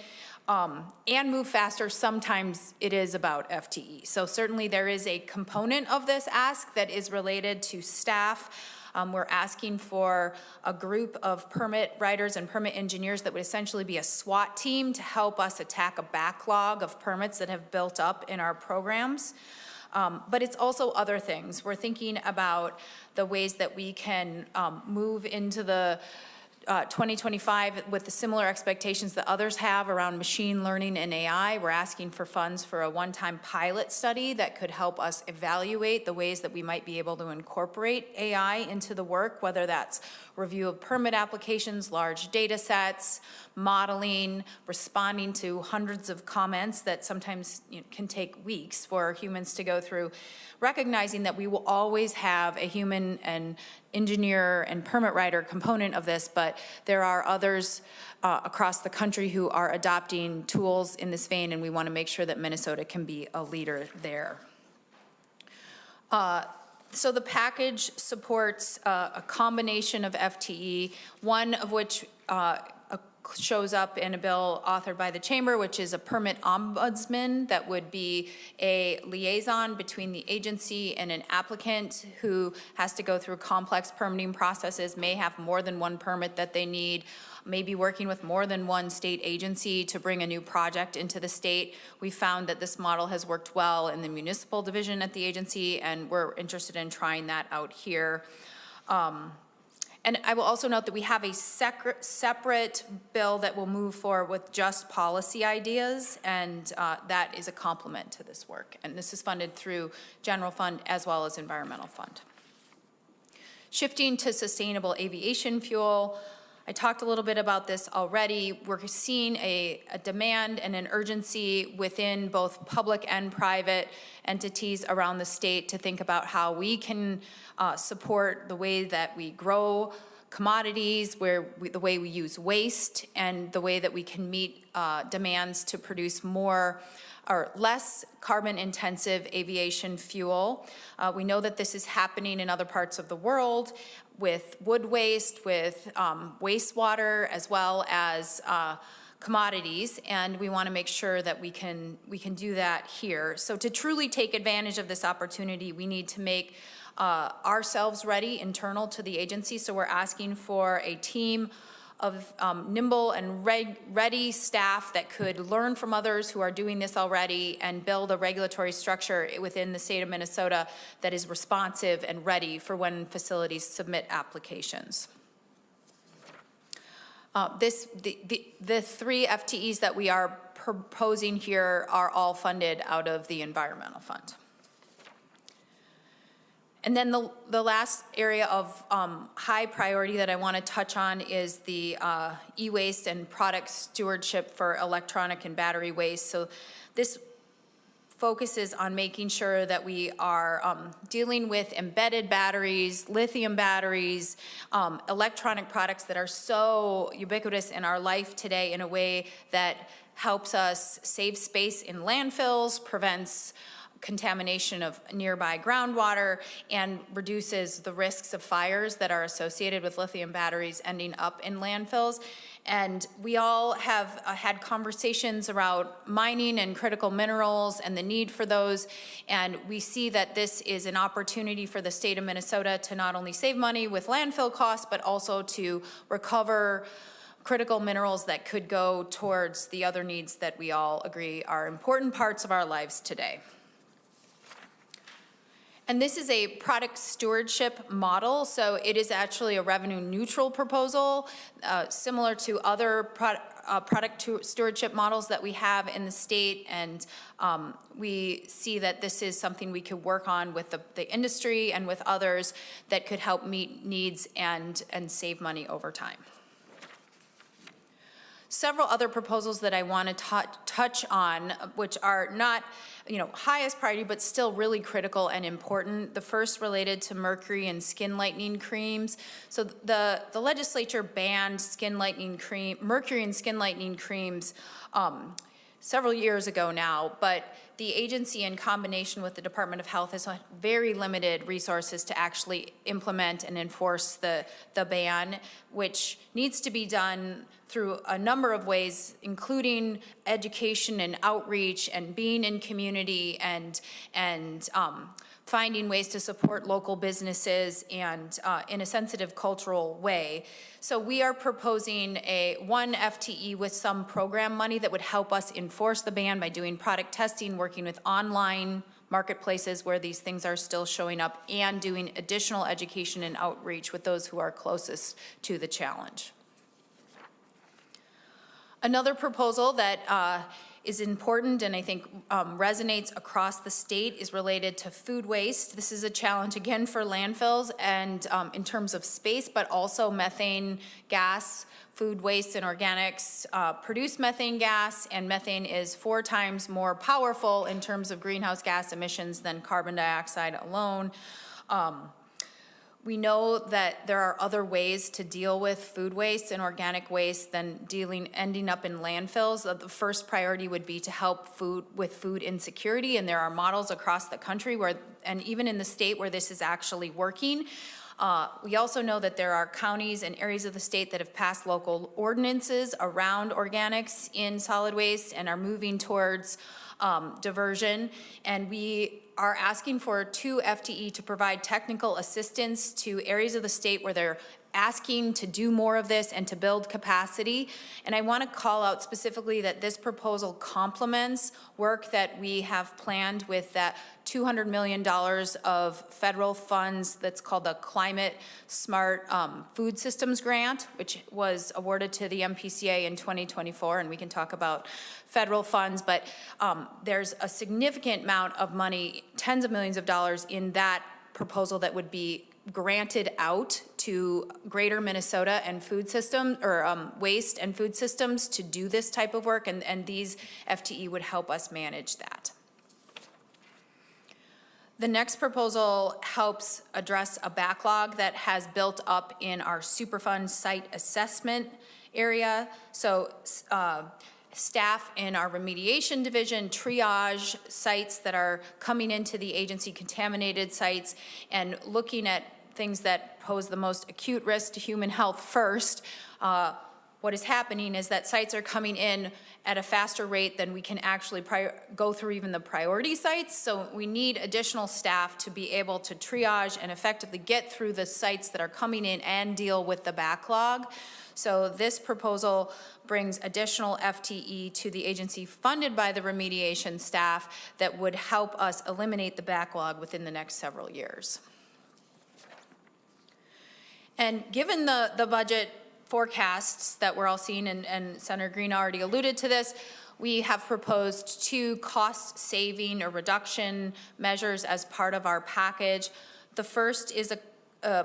and move faster, sometimes it is about FTE. So certainly there is a component of this ask that is related to staff. We're asking for a group of permit writers and permit engineers that would essentially be a SWAT team to help us attack a backlog of permits that have built up in our programs. But it's also other things. We're thinking about the ways that we can move into the 2025 with the similar expectations that others have around machine learning and AI. We're asking for funds for a one-time pilot study that could help us evaluate the ways that we might be able to incorporate AI into the work, whether that's review of permit applications, large data sets, modeling, responding to hundreds of comments that sometimes can take weeks for humans to go through, recognizing that we will always have a human and engineer and permit writer component of this, but there are others across the country who are adopting tools in this vein, and we want to make sure that Minnesota can be a leader there. So the package supports a combination of FTE, one of which shows up in a bill authored by the chamber, which is a permit ombudsman that would be a liaison between the agency and an applicant who has to go through complex permitting processes, may have more than one permit that they need, may be working with more than one state agency to bring a new project into the state. We found that this model has worked well in the municipal division at the agency, and we're interested in trying that out here. And I will also note that we have a separate bill that will move forward with just policy ideas, and that is a complement to this work. And this is funded through general fund as well as environmental fund. Shifting to sustainable aviation fuel, I talked a little bit about this already. We're seeing a demand and an urgency within both public and private entities around the state to think about how we can support the way that we grow commodities, the way we use waste, and the way that we can meet demands to produce more or less carbon-intensive aviation fuel. We know that this is happening in other parts of the world with wood waste, with wastewater, as well as commodities, and we want to make sure that we can do that here. So to truly take advantage of this opportunity, we need to make ourselves ready internal to the agency. So we're asking for a team of nimble and ready staff that could learn from others who are doing this already and build a regulatory structure within the state of Minnesota that is responsive and ready for when facilities submit applications. The three FTEs that we are proposing here are all funded out of the environmental fund. And then the last area of high priority that I want to touch on is the e-waste and product stewardship for electronic and battery waste. So this focuses on making sure that we are dealing with embedded batteries, lithium batteries, electronic products that are so ubiquitous in our life today in a way that helps us save space in landfills, prevents contamination of nearby groundwater and reduces the risks of fires that are associated with lithium batteries ending up in landfills. And we all have had conversations around mining and critical minerals and the need for those. And we see that this is an opportunity for the state of Minnesota to not only save money with landfill costs, but also to recover critical minerals that could go towards the other needs that we all agree are important parts of our lives today. And this is a product stewardship model, so it is actually a revenue neutral proposal, similar to other product stewardship models that we have in the state. And we see that this is something we could work on with the industry and with others that could help meet needs and save money over time. Several other proposals that I want to touch on, which are not, highest priority, but still really critical and important. The first related to mercury and skin lightening creams. So the legislature banned mercury and skin lightening creams several years ago now, but the agency in combination with the Department of Health has had very limited resources to actually implement and enforce the ban, which needs to be done through a number of ways, including education and outreach and being in community and finding ways to support local businesses and in a sensitive cultural way. So we are proposing one FTE with some program money that would help us enforce the ban by doing product testing, working with online marketplaces where these things are still showing up, and doing additional education and outreach with those who are closest to the challenge. Another proposal that is important and I think resonates across the state is related to food waste. This is a challenge again for landfills and in terms of space, but also methane gas. Food waste and organics produce methane gas, and methane is 4 times more powerful in terms of greenhouse gas emissions than carbon dioxide alone. We know that there are other ways to deal with food waste and organic waste than ending up in landfills. The first priority would be to help with food insecurity, and there are models across the country and even in the state where this is actually working. We also know that there are counties and areas of the state that have passed local ordinances around organics in solid waste and are moving towards diversion. And we are asking for 2 FTE to provide technical assistance to areas of the state where they're asking to do more of this and to build capacity. And I want to call out specifically that this proposal complements work that we have planned with that $200 million of federal funds that's called the Climate Smart Food Systems Grant, which was awarded to the MPCA in 2024, and we can talk about federal funds, but there's a significant amount of money, tens of millions of dollars in that proposal that would be granted out to greater Minnesota and food system or waste and food systems to do this type of work, and these FTE would help us manage that. The next proposal helps address a backlog that has built up in our Superfund site assessment area. So staff in our remediation division triage sites that are coming into the agency, contaminated sites, and looking at things that pose the most acute risk to human health first. What is happening is that sites are coming in at a faster rate than we can actually go through even the priority sites. So we need additional staff to be able to triage and effectively get through the sites that are coming in and deal with the backlog. So this proposal brings additional FTE to the agency funded by the remediation staff that would help us eliminate the backlog within the next several years. And given the budget forecasts that we're all seeing, and Senator Green already alluded to this, we have proposed 2 cost-saving or reduction measures as part of our package. The first is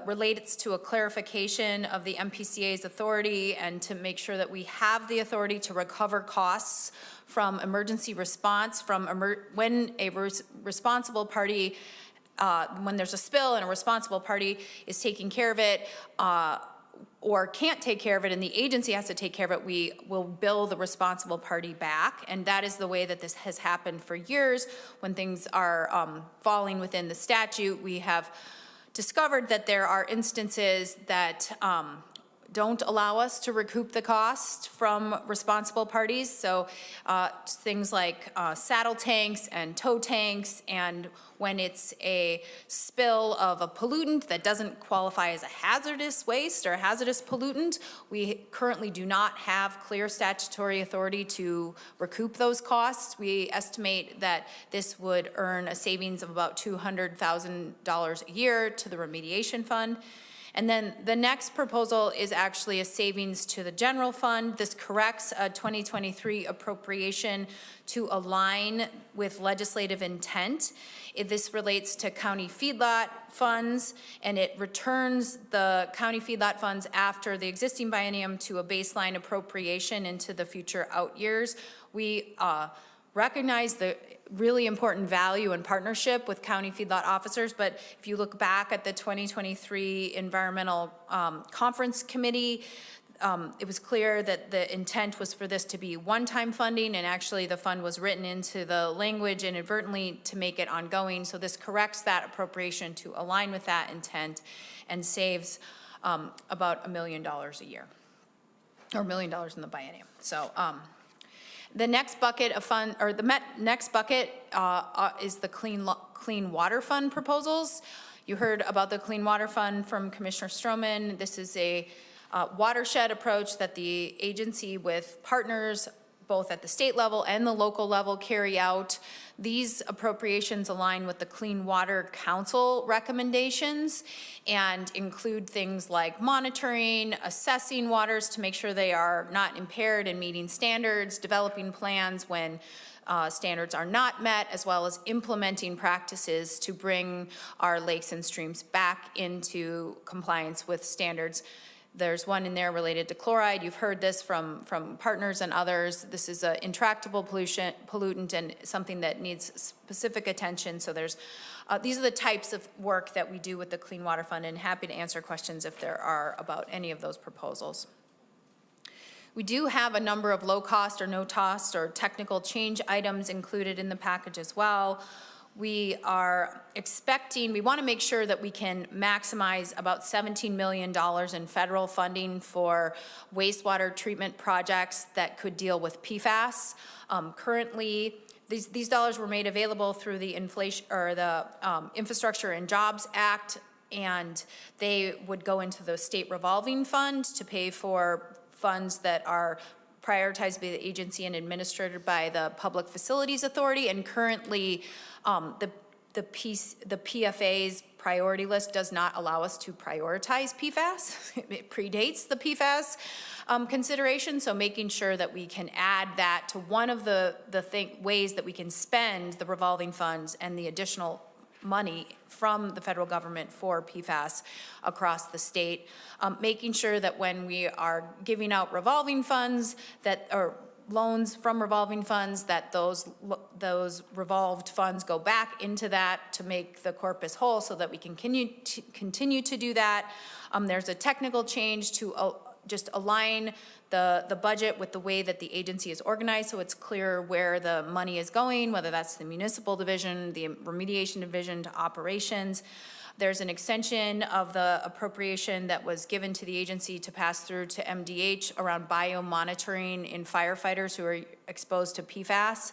relates to a clarification of the MPCA's authority and to make sure that we have the authority to recover costs from emergency response when a responsible party when there's a spill and a responsible party is taking care of it, or can't take care of it and the agency has to take care of it, we will bill the responsible party back. And that is the way that this has happened for years. When things are falling within the statute, we have discovered that there are instances that don't allow us to recoup the cost from responsible parties. So things like saddle tanks and tow tanks, and when it's a spill of a pollutant that doesn't qualify as a hazardous waste or a hazardous pollutant, we currently do not have clear statutory authority to recoup those costs. We estimate that this would earn a savings of about $200,000 a year to the remediation fund. And then the next proposal is actually a savings to the general fund. This corrects a 2023 appropriation to align with legislative intent. This relates to county feedlot funds, and it returns the county feedlot funds after the existing biennium to a baseline appropriation into the future out years. We recognize the really important value and partnership with county feedlot officers, but if you look back at the 2023 Environmental Conference Committee, it was clear that the intent was for this to be one-time funding, and actually the fund was written into the language inadvertently to make it ongoing. So this corrects that appropriation to align with that intent and saves about $1 million a year, or $1 million in the biennium. So the next bucket of fund, or the next bucket is the Clean Water Fund proposals. You heard about the Clean Water Fund from Commissioner Stroman. This is a watershed approach that the agency with partners both at the state level and the local level carry out. These appropriations align with the Clean Water Council recommendations and include things like monitoring, assessing waters to make sure they are not impaired and meeting standards, developing plans when standards are not met, as well as implementing practices to bring our lakes and streams back into compliance with standards. There's one in there related to chloride. You've heard this from partners and others. This is an intractable pollutant and something that needs specific attention. So there's these are the types of work that we do with the Clean Water Fund, and happy to answer questions if there are about any of those proposals. We do have a number of low cost or no cost or technical change items included in the package as well. We are expecting, we want to make sure that we can maximize about $17 million in federal funding for wastewater treatment projects that could deal with PFAS. Currently, these dollars were made available through the Infrastructure and Jobs Act, and they would go into the state revolving fund to pay for funds that are prioritized by the agency and administered by the Public Facilities Authority. And currently, the PFA's priority list does not allow us to prioritize PFAS. It predates the PFAS consideration, so making sure that we can add that to one of the ways that we can spend the revolving funds and the additional money from the federal government for PFAS across the state. Making sure that when we are giving out revolving funds or loans from revolving funds, that those revolved funds go back into that to make the corpus whole so that we can continue to do that. There's a technical change to just align the budget with the way that the agency is organized, so it's clear where the money is going, whether that's the municipal division, the remediation division, to operations. There's an extension of the appropriation that was given to the agency to pass through to MDH around biomonitoring in firefighters who are exposed to PFAS.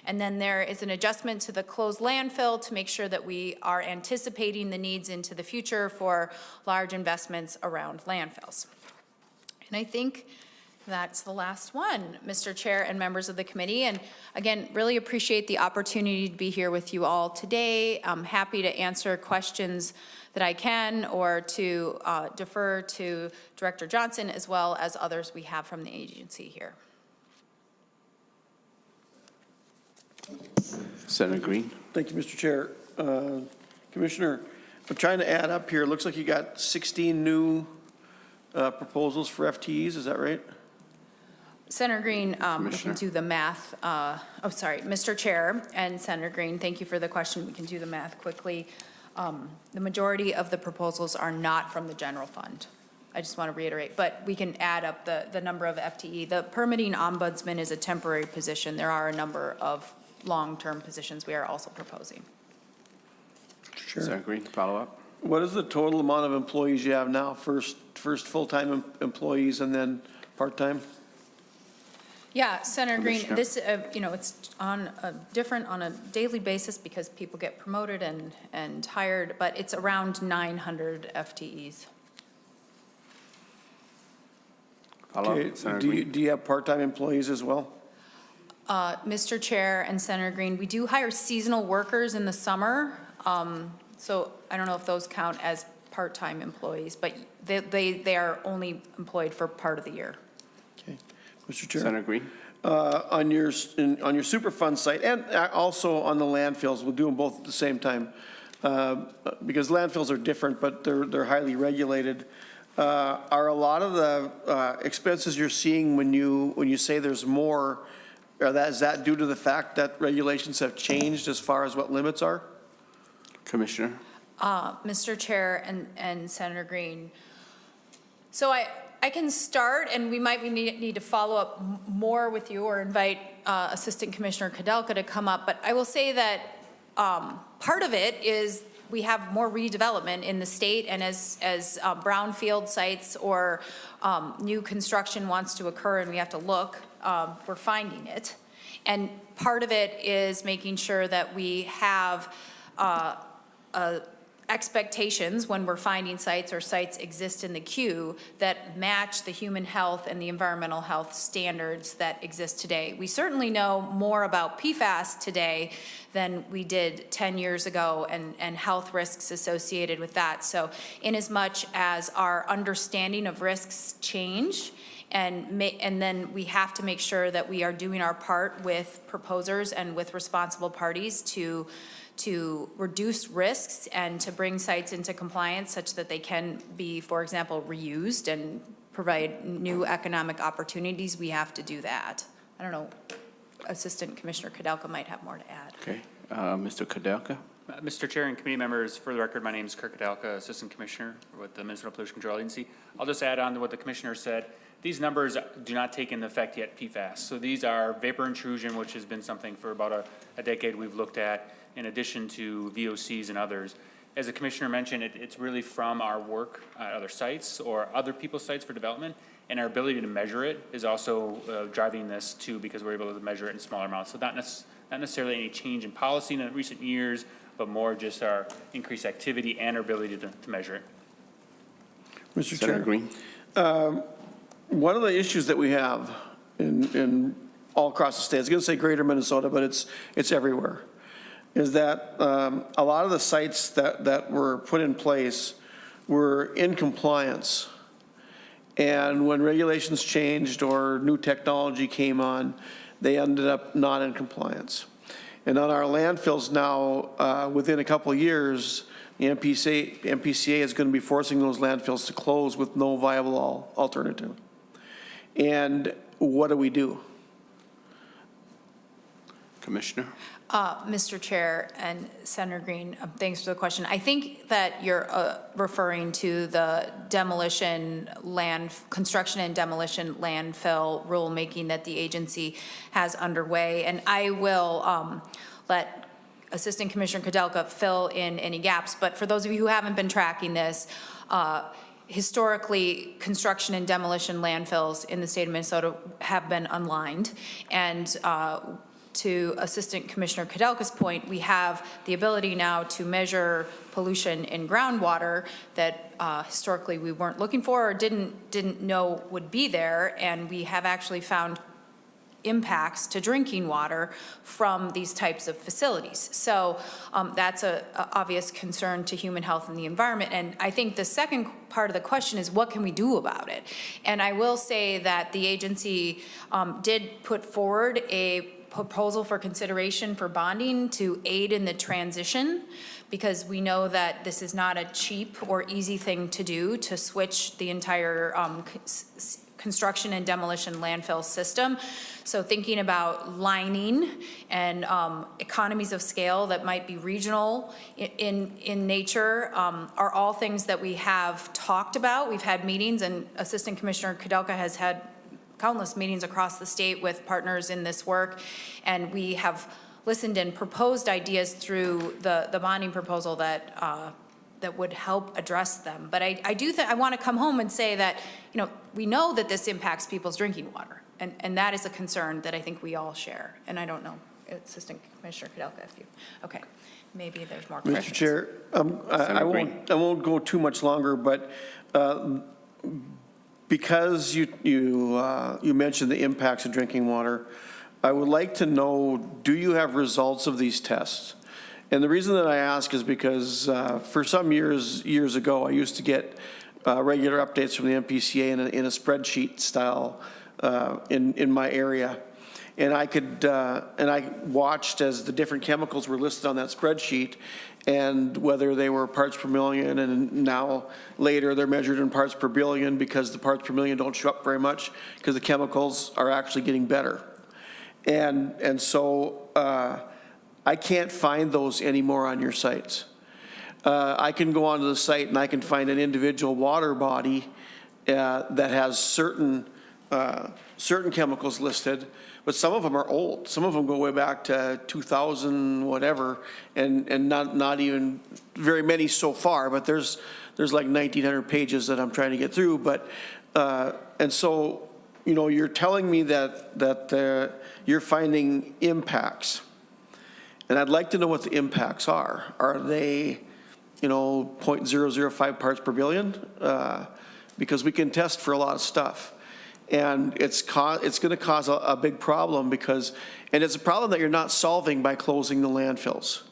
And then there is an adjustment to the closed landfill to make sure that we are anticipating the needs into the future for large investments around landfills. And I think that's the last one, Mr. Chair and members of the committee. And again, really appreciate the opportunity to be here with you all today. I'm happy to answer questions that I can, or to defer to Director Johnson, as well as others we have from the agency here. Senator Green. Thank you, Mr. Chair. Commissioner, I'm trying to add up here. It looks like you got 16 new proposals for FTEs, is that right? Senator Green, we can do the math. Mr. Chair and Senator Green, thank you for the question. We can do the math quickly. The majority of the proposals are not from the general fund. I just want to reiterate, but we can add up the number of FTE. The permitting ombudsman is a temporary position. There are a number of long-term positions we are also proposing. Senator Green, follow up? What is the total amount of employees you have now? First full-time employees and then part-time? Yeah, Senator Green, Commissioner. this, it's different on a daily basis because people get promoted and hired, but it's around 900 FTEs. Follow Okay, up, Senator do you, Green? do you have part-time employees as well? Mr. Chair and Senator Green, we do hire seasonal workers in the summer, so I don't know if those count as part-time employees, but they are only employed for part of the year. Okay, Mr. Chair. Senator Green? On your Superfund site and also on the landfills, we'll do them both at the same time. Because landfills are different, but they're highly regulated. Are a lot of the expenses you're seeing when you say there's more, is that due to the fact that regulations have changed as far as what limits are? Commissioner? Mr. Chair and Senator Green, so I can start, and we might need to follow up more with you or invite Assistant Commissioner Kudelka to come up, but I will say that part of it is we have more redevelopment in the state, and as brownfield sites or new construction wants to occur and we have to look, we're finding it. And part of it is making sure that we have expectations when we're finding sites or sites exist in the queue that match the human health and the environmental health standards that exist today. We certainly know more about PFAS today than we did 10 years ago and health risks associated with that. So inasmuch as our understanding of risks change, and then we have to make sure that we are doing our part with proposers and with responsible parties to reduce risks and to bring sites into compliance such that they can be, for example, reused and provide new economic opportunities. We have to do that. I don't know, Assistant Commissioner Kudelka might have more to add. Okay, Mr. Kudelka? Mr. Chair and committee members, for the record, my name is Kirk Kudelka, Assistant Commissioner with the Minnesota Pollution Control Agency. I'll just add on to what the Commissioner said. These numbers do not take into effect yet PFAS. So these are vapor intrusion, which has been something for about a decade we've looked at, in addition to VOCs and others. As the Commissioner mentioned, it's really from our work at other sites or other people's sites for development, and our ability to measure it is also driving this too, because we're able to measure it in smaller amounts. So not necessarily any change in policy in recent years, but more just our increased activity and our ability to measure it. Mr. Senator Chair. Green? One of the issues that we have in all across the state, I was going to say greater Minnesota, but it's everywhere, is that a lot of the sites that were put in place were in compliance. And when regulations changed or new technology came on, they ended up not in compliance. And on our landfills now, within a couple of years, the MPCA is going to be forcing those landfills to close with no viable alternative. And what do? Commissioner? Mr. Chair and Senator Green, thanks for the question. I think that you're referring to the construction and demolition landfill rulemaking that the agency has underway. And I will let Assistant Commissioner Kudelka fill in any gaps. But for those of you who haven't been tracking this, historically, construction and demolition landfills in the state of Minnesota have been unlined. And to Assistant Commissioner Kudelka's point, we have the ability now to measure pollution in groundwater that historically we weren't looking for or didn't know would be there, and we have actually found impacts to drinking water from these types of facilities. So that's a obvious concern to human health and the environment. And I think the second part of the question is, what can we do about it? And I will say that the agency did put forward a proposal for consideration for bonding to aid in the transition, because we know that this is not a cheap or easy thing to do, to switch the entire construction and demolition landfill system. So thinking about lining and economies of scale that might be regional in nature are all things that we have talked about. We've had meetings, and Assistant Commissioner Kudelka has had countless meetings across the state with partners in this work, and we have listened and proposed ideas through the bonding proposal that would help address them. But I want to come home and say that, we know that this impacts people's drinking water, and that is a concern that I think we all share. And I don't know, Assistant Commissioner Kudelka, if you, okay, maybe there's more questions. Mr. Chair, I won't go too much longer, but because you mentioned the impacts of drinking water, I would like to know, do you have results of these tests? And the reason that I ask is because for some years ago, I used to get regular updates from the MPCA in a spreadsheet style in my area. And I watched as the different chemicals were listed on that spreadsheet, and whether they were parts per million, and now later they're measured in parts per billion because the parts per million don't show up very much because the chemicals are actually getting better. And so I can't find those anymore on your sites. I can go onto the site and I can find an individual water body that has certain chemicals listed, but some of them are old. Some of them go way back to 2000 whatever, and not even very many so far. But there's like 1,900 pages that I'm trying to get through. But and so you're telling me that you're finding impacts, and I'd like to know what the impacts are. Are they 0.005 parts per billion? Because we can test for a lot of stuff. And it's going to cause a big problem and it's a problem that you're not solving by closing the landfills,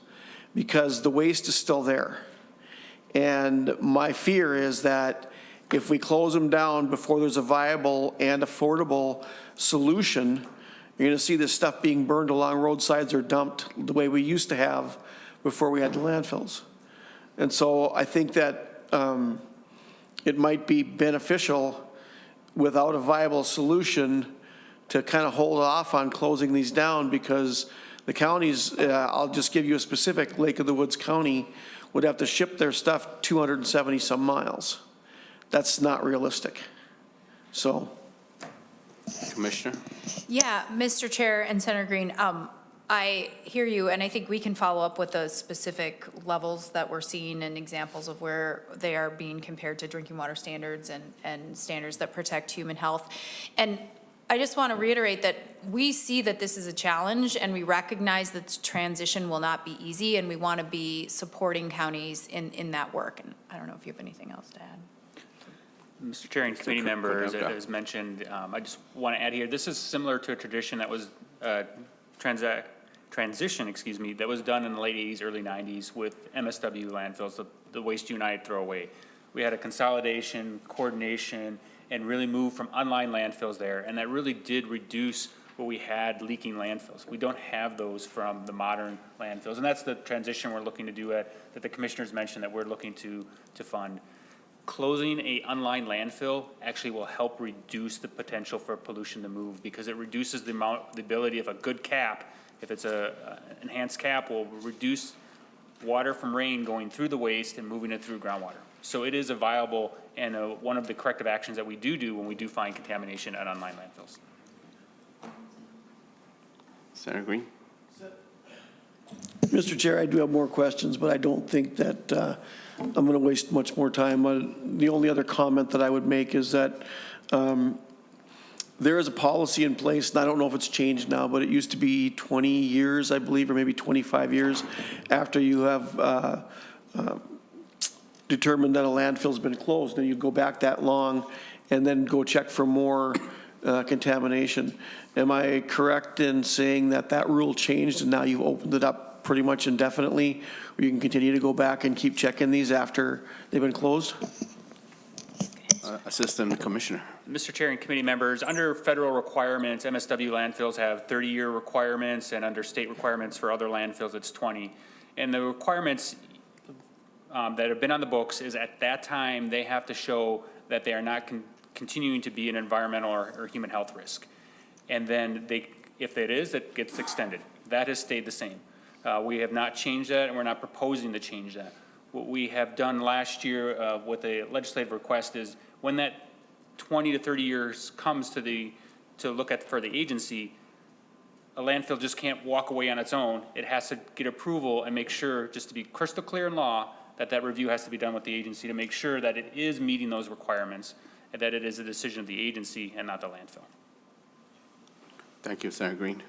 because the waste is still there. And my fear is that if we close them down before there's a viable and affordable solution, you're going to see this stuff being burned along roadsides or dumped the way we used to have before we had the landfills. And so I think that it might be beneficial without a viable solution to kind of hold off on closing these down, because the counties, I'll just give you a specific, Lake of the Woods County would have to ship their stuff 270 some miles. That's not realistic. So. Commissioner? Yeah, Mr. Chair and Senator Green, I hear you, and I think we can follow up with the specific levels that we're seeing and examples of where they are being compared to drinking water standards and standards that protect human health. And I just want to reiterate that we see that this is a challenge, and we recognize that transition will not be easy, and we want to be supporting counties in that work. And I don't know if you have anything else to add. Mr. Chair and committee members, as mentioned, I just want to add here, this is similar to a tradition that was transition that was done in the late 80s, early 90s with MSW landfills, the waste you and I throw away. We had a consolidation, coordination, and really moved from unlined landfills there, and that really did reduce what we had leaking landfills. We don't have those from the modern landfills, and that's the transition we're looking to do that the commissioners mentioned that we're looking to fund. Closing a unlined landfill actually will help reduce the potential for pollution to move, because it reduces the ability of a good cap. If it's an enhanced cap, will reduce water from rain going through the waste and moving it through groundwater. So it is a viable and one of the corrective actions that we do when we do find contamination at unlined landfills. Senator Green? Mr. Chair, I do have more questions, but I don't think that I'm going to waste much more time. The only other comment that I would make is that there is a policy in place, and I don't know if it's changed now, but it used to be 20 years, I believe, or maybe 25 years after you have determined that a landfill's been closed, and you go back that long and then go check for more contamination. Am I correct in saying that rule changed and now you've opened it up pretty much indefinitely, where you can continue to go back and keep checking these after they've been closed? Assistant Commissioner. Mr. Chair and committee members, under federal requirements, MSW landfills have 30-year requirements, and under state requirements for other landfills, it's 20. And the requirements that have been on the books is at that time, they have to show that they are not continuing to be an environmental or human health risk. And then if it is, it gets extended. That has stayed the same. We have not changed that, and we're not proposing to change that. What we have done last year with a legislative request is when that 20 to 30 years comes to look at for the agency, a landfill just can't walk away on its own. It has to get approval and make sure, just to be crystal clear in law, that review has to be done with the agency to make sure that it is meeting those requirements and that it is a decision of the agency and not the landfill. Thank you, Senator Green.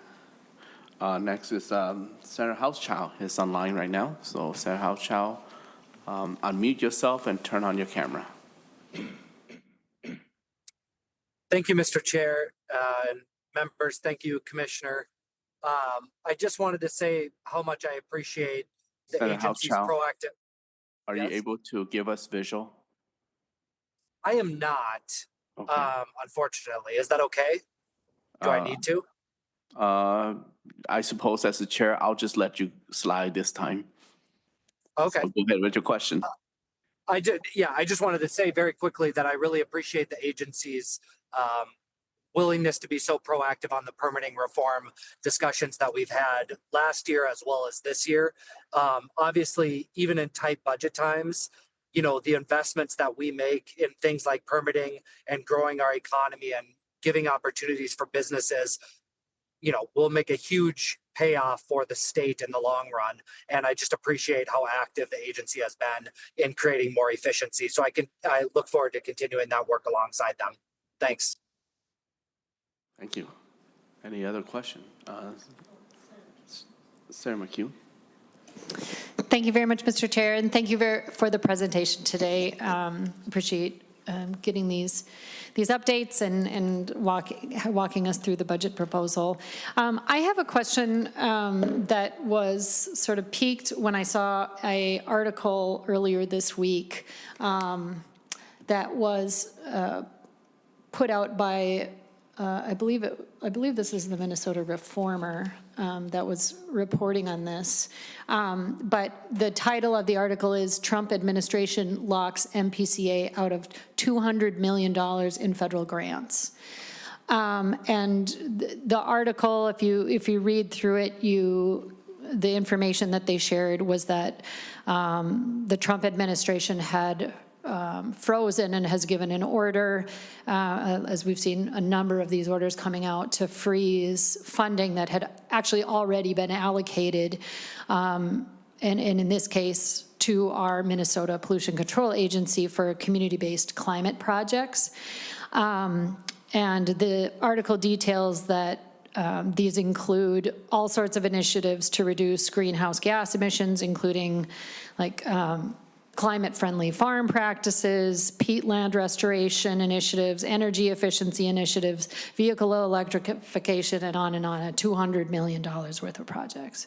Next is Senator Housechild is online right now. So Senator Housechild, unmute yourself and turn on your camera. Thank you, Mr. Chair, and members. Thank you, Commissioner. I just wanted to say how much I appreciate the Senator agency's Housechild, proactive. are you Yes? able to give us visual? I am not, Okay. unfortunately. Is that okay? Do I need to? I suppose as the chair, I'll just let you slide this time. Okay. So go ahead with your question. I just wanted to say very quickly that I really appreciate the agency's willingness to be so proactive on the permitting reform discussions that we've had last year as well as this year. Obviously, even in tight budget times, the investments that we make in things like permitting and growing our economy and giving opportunities for businesses, will make a huge payoff for the state in the long run. And I just appreciate how active the agency has been in creating more efficiency. So I look forward to continuing that work alongside them. Thanks. Thank you. Any other question? Sarah McHugh. Thank you very much, Mr. Chair, and thank you for the presentation today. Appreciate getting these updates and walking us through the budget proposal. I have a question that was sort of piqued when I saw an article earlier this week that was put out by I believe this is the Minnesota Reformer that was reporting on this. But the title of the article is Trump Administration Locks MPCA Out of $200 million in Federal Grants. And the article, if you read through it, the information that they shared was that the Trump administration had frozen and has given an order, as we've seen a number of these orders coming out, to freeze funding that had actually already been allocated, and in this case, to our Minnesota Pollution Control Agency for community-based climate projects. And the article details that these include all sorts of initiatives to reduce greenhouse gas emissions, including like climate-friendly farm practices, peatland restoration initiatives, energy efficiency initiatives, vehicle electrification, and on, $200 million worth of projects.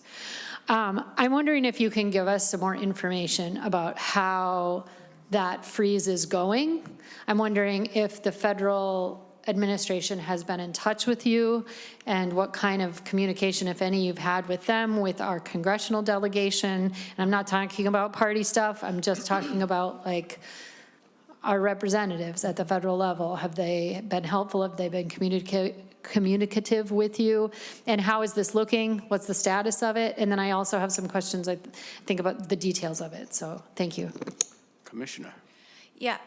I'm wondering if you can give us some more information about how that freeze is going. I'm wondering if the federal administration has been in touch with you and what kind of communication, if any, you've had with them, with our congressional delegation. And I'm not talking about party stuff. I'm just talking about like our representatives at the federal level. Have they been helpful? Have they been communicative with you? And how is this looking? What's the status of it? And then I also have some questions, I think, about the details of it. So thank you. Commissioner. Yeah,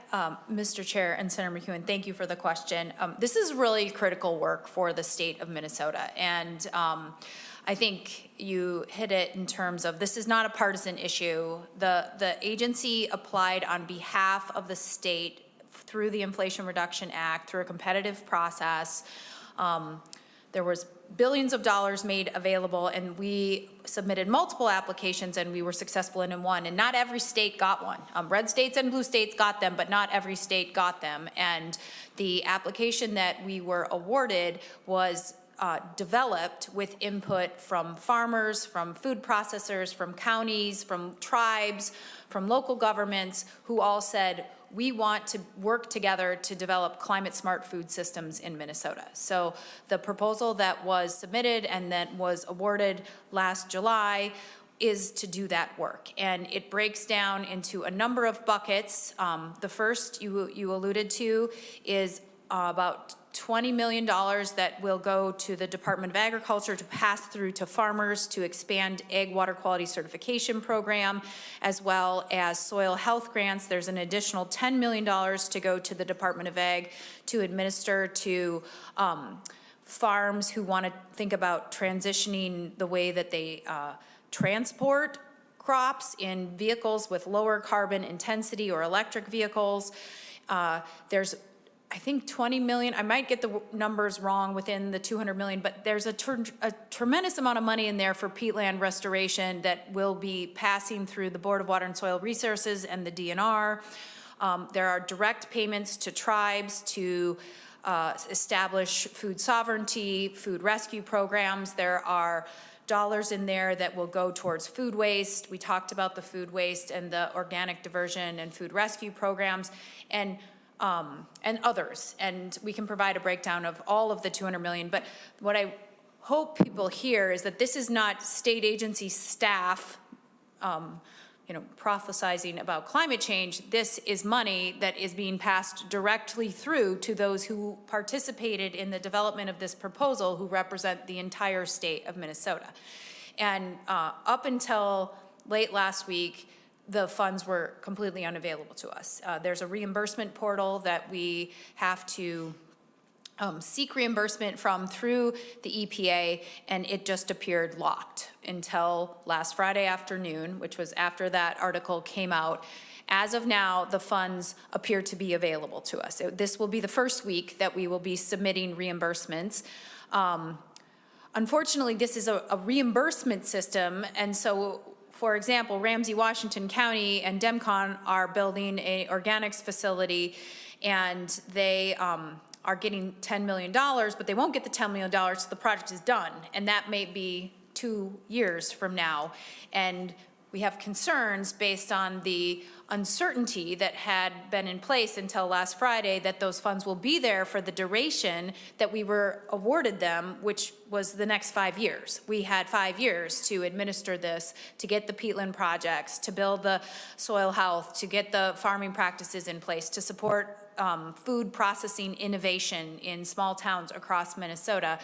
Mr. Chair and Senator McEwen, thank you for the question. This is really critical work for the state of Minnesota. And I think you hit it in terms of this is not a partisan issue. The agency applied on behalf of the state through the Inflation Reduction Act, through a competitive process. There was billions of dollars made available, and we submitted multiple applications, and we were successful in one. And not every state got one. Red states and blue states got them, but not every state got them. And the application that we were awarded was developed with input from farmers, from food processors, from counties, from tribes, from local governments, who all said, we want to work together to develop climate smart food systems in Minnesota. So the proposal that was submitted and that was awarded last July is to do that work. And it breaks down into a number of buckets. The first you alluded to is about $20 million that will go to the Department of Agriculture to pass through to farmers to expand ag water quality certification program, as well as soil health grants. There's an additional $10 million to go to the Department of Ag to administer to farms who want to think about transitioning the way that they transport crops in vehicles with lower carbon intensity or electric vehicles. There's, I think, 20 million, I might get the numbers wrong within the 200 million, but there's a tremendous amount of money in there for peatland restoration that will be passing through the Board of Water and Soil Resources and the DNR. There are direct payments to tribes to establish food sovereignty, food rescue programs. There are dollars in there that will go towards food waste. We talked about the food waste and the organic diversion and food rescue programs and others. And we can provide a breakdown of all of the 200 million. But what I hope people hear is that this is not state agency staff prophesizing about climate change. This is money that is being passed directly through to those who participated in the development of this proposal, who represent the entire state of Minnesota. And up until late last week, the funds were completely unavailable to us. There's a reimbursement portal that we have to seek reimbursement from through the EPA, and it just appeared locked until last Friday afternoon, which was after that article came out. As of now, the funds appear to be available to us. This will be the first week that we will be submitting reimbursements. Unfortunately, this is a reimbursement system, and so, for example, Ramsey, Washington County and DEMCON are building an organics facility, and they are getting $10 million, but they won't get the $10 million till the project is done, and that may be 2 years from now. And we have concerns based on the uncertainty that had been in place until last Friday that those funds will be there for the duration that we were awarded them, which was the next 5 years. We had 5 years to administer this, to get the peatland projects, to build the soil health, to get the farming practices in place, to support food processing innovation in small towns across Minnesota.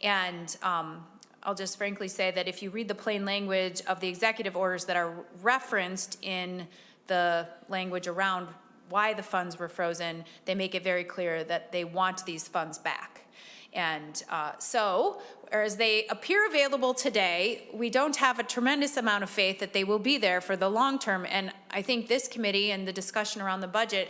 And I'll just frankly say that if you read the plain language of the executive orders that are referenced in the language around why the funds were frozen, they make it very clear that they want these funds back. And so, whereas they appear available today, we don't have a tremendous amount of faith that they will be there for the long term. And I think this committee and the discussion around the budget,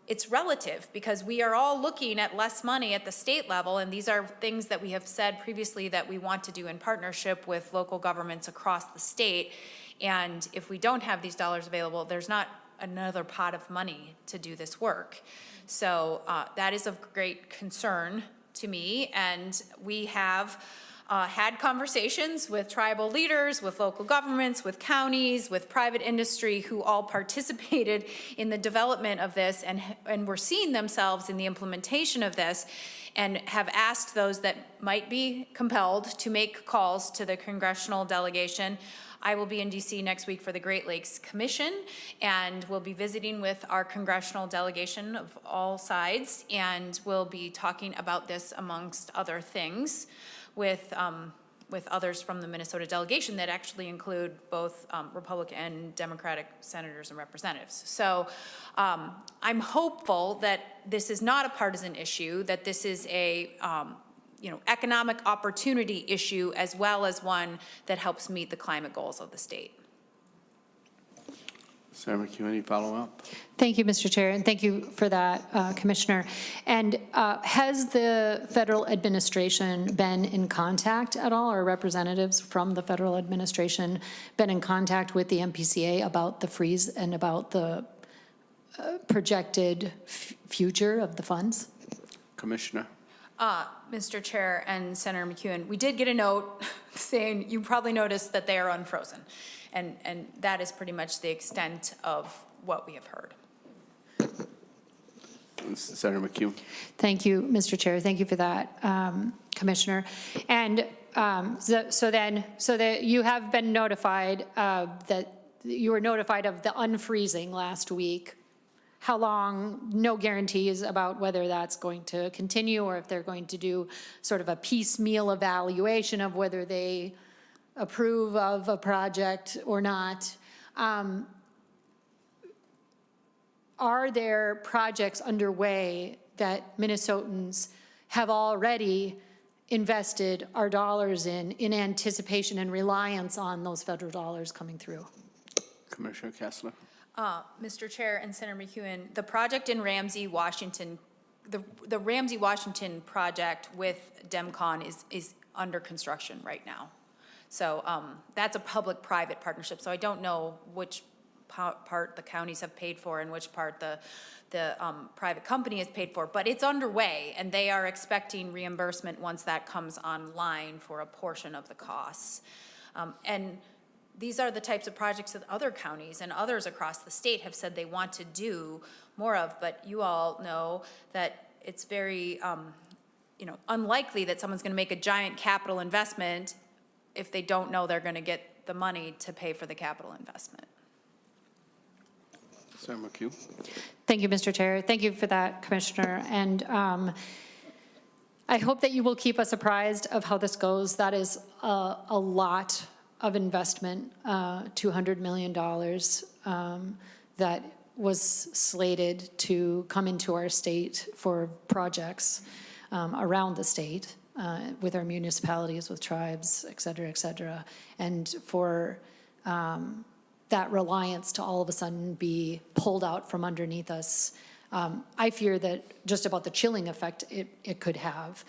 it's relative, because we are all looking at less money at the state level, and these are things that we have said previously that we want to do in partnership with local governments across the state. And if we don't have these dollars available, there's not another pot of money to do this work. So that is of great concern to me, and we have had conversations with tribal leaders, with local governments, with counties, with private industry, who all participated in the development of this and were seeing themselves in the implementation of this, and have asked those that might be compelled to make calls to the congressional delegation. I will be in DC next week for the Great Lakes Commission, and we'll be visiting with our congressional delegation of all sides, and we'll be talking about this amongst other things with others from the Minnesota delegation that actually include both Republican and Democratic senators and representatives. So I'm hopeful that this is not a partisan issue, that this is a economic opportunity issue, as well as one that helps meet the climate goals of the state. Senator McHugh, any follow-up? Thank you, Mr. Chair, and thank you for that, Commissioner. And has the federal administration been in contact at all, or representatives from the federal administration been in contact with the MPCA about the freeze and about the projected future of the funds? Commissioner? Mr. Chair and Senator McEwen, we did get a note saying, you probably noticed that they are unfrozen. And that is pretty much the extent of what we have heard. Senator McHugh. Thank you, Mr. Chair. Thank you for that. Commissioner. And so that you have been notified that you were notified of the unfreezing last week. How long, no guarantees about whether that's going to continue or if they're going to do sort of a piecemeal evaluation of whether they approve of a project or not. Are there projects underway that Minnesotans have already invested our dollars in anticipation and reliance on those federal dollars coming through? Commissioner Kessler. Mr. Chair and Senator McEwen, the project in Ramsey, Washington, the Ramsey, Washington project with DEMCON is under construction right now. So that's a public-private partnership. So I don't know which part the counties have paid for and which part the private company has paid for, but it's underway, and they are expecting reimbursement once that comes online for a portion of the costs. And these are the types of projects that other counties and others across the state have said they want to do more of, but you all know that it's very unlikely that someone's going to make a giant capital investment if they don't know they're going to get the money to pay for the capital investment. Senator McHugh. Thank you, Mr. Chair. Thank you for that, Commissioner. And I hope that you will keep us apprised of how this goes. That is a lot of investment, $200 million that was slated to come into our state for projects around the state with our municipalities, with tribes, et cetera, and for that reliance to all of a sudden be pulled out from underneath us. I fear that just about the chilling effect it could have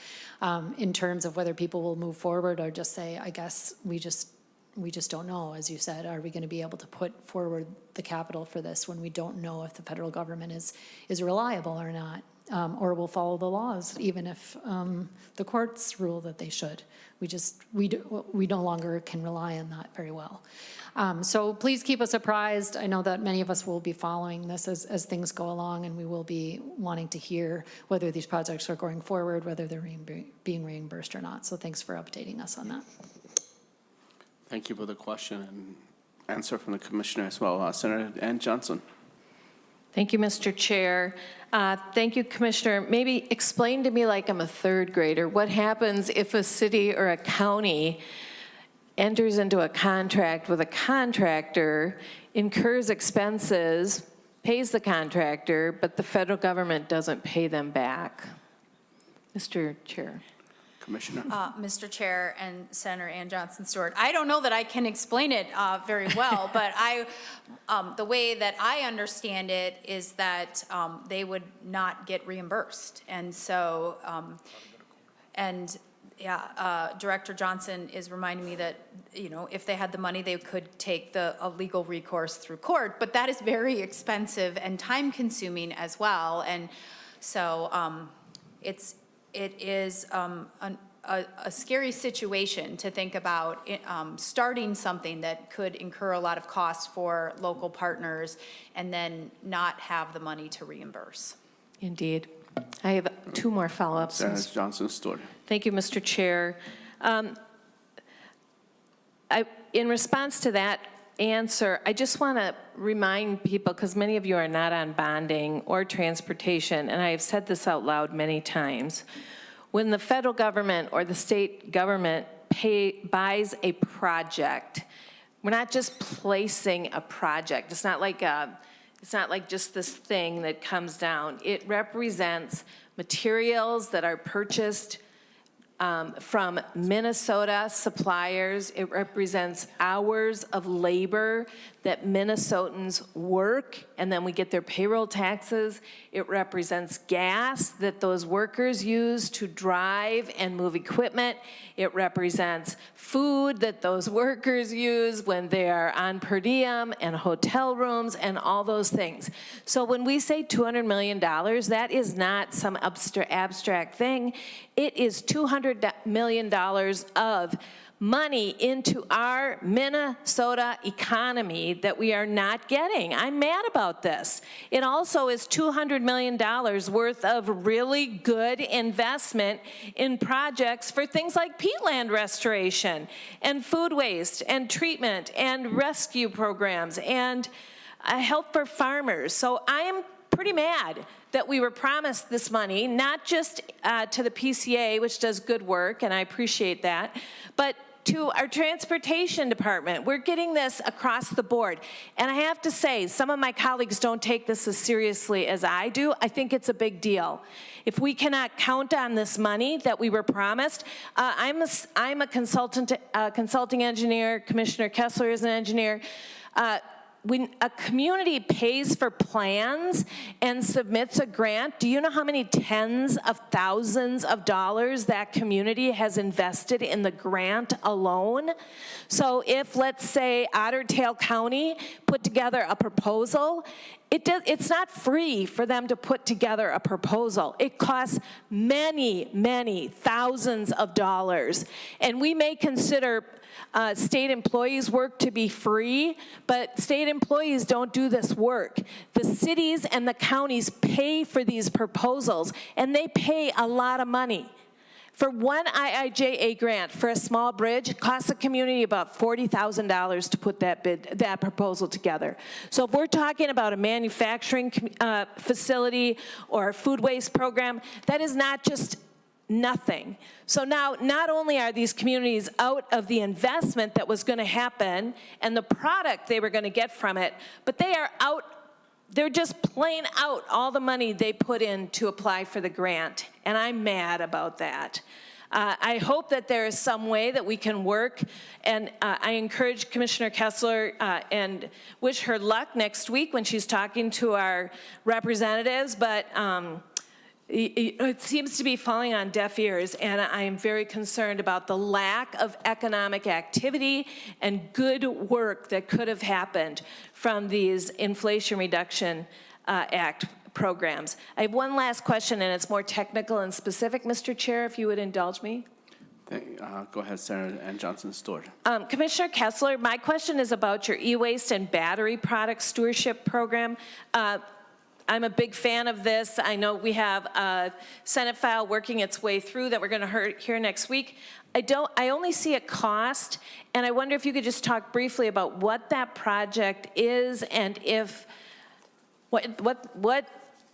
in terms of whether people will move forward or just say, I guess we just don't know. As you said, are we going to be able to put forward the capital for this when we don't know if the federal government is reliable or not, or will follow the laws, even if the courts rule that they should. We no longer can rely on that very well. So please keep us apprised. I know that many of us will be following this as things go along, and we will be wanting to hear whether these projects are going forward, whether they're being reimbursed or not. So thanks for updating us on that. Thank you for the question and answer from the Commissioner as well. Senator Ann Johnson. Thank you, Mr. Chair. Thank you, Commissioner. Maybe explain to me, like I'm a third grader, what happens if a city or a county enters into a contract with a contractor, incurs expenses, pays the contractor, but the federal government doesn't pay them back? Mr. Chair. Commissioner. Mr. Chair and Senator Ann Johnson Stewart, I don't know that I can explain it very well, but the way that I understand it is that they would not get reimbursed. And so, Director Johnson is reminding me that, if they had the money, they could take a legal recourse through court, but that is very expensive and time-consuming as well. And so it is a scary situation to think about starting something that could incur a lot of costs for local partners and then not have the money to reimburse. Indeed. I have two more follow-ups. Senator Johnson Stewart. Thank you, Mr. Chair. In response to that answer, I just want to remind people, because many of you are not on bonding or transportation, and I have said this out loud many times, when the federal government or the state government buys a project, we're not just placing a project. It's not like just this thing that comes down. It represents materials that are purchased from Minnesota suppliers. It represents hours of labor that Minnesotans work, and then we get their payroll taxes. It represents gas that those workers use to drive and move equipment. It represents food that those workers use when they are on per diem and hotel rooms and all those things. So when we say $200 million, that is not some abstract thing. It is $200 million of money into our Minnesota economy that we are not getting. I'm mad about this. It also is $200 million worth of really good investment in projects for things like peatland restoration and food waste and treatment and rescue programs and help for farmers. So I am pretty mad that we were promised this money, not just to the PCA, which does good work, and I appreciate that, but to our transportation department. We're getting this across the board. And I have to say, some of my colleagues don't take this as seriously as I do. I think it's a big deal. If we cannot count on this money that we were promised, I'm a consulting engineer, Commissioner Kessler is an engineer. When a community pays for plans and submits a grant, do you know how many tens of thousands of dollars that community has invested in the grant alone? So if, let's say, Otter Tail County put together a proposal, it's not free for them to put together a proposal. It costs many, many thousands of dollars. And we may consider state employees' work to be free, but state employees don't do this work. The cities and the counties pay for these proposals, and they pay a lot of money. For one IIJA grant for a small bridge, it costs the community about $40,000 to put that proposal together. So if we're talking about a manufacturing facility or a food waste program, that is not just nothing. So now, not only are these communities out of the investment that was going to happen and the product they were going to get from it, but they are out, they're just plain out all the money they put in to apply for the grant. And I'm mad about that. I hope that there is some way that we can work, and I encourage Commissioner Kessler and wish her luck next week when she's talking to our representatives, but it seems to be falling on deaf ears, and I am very concerned about the lack of economic activity and good work that could have happened from these Inflation Reduction Act programs. I have one last question, and it's more technical and specific, Mr. Chair, if you would indulge me. Go ahead, Senator Ann Johnson-Stewart. Commissioner Kessler, my question is about your e-waste and battery product stewardship program. I'm a big fan of this. I know we have a Senate file working its way through that we're going to hear next week. I only see a cost, and I wonder if you could just talk briefly about what that project is and if what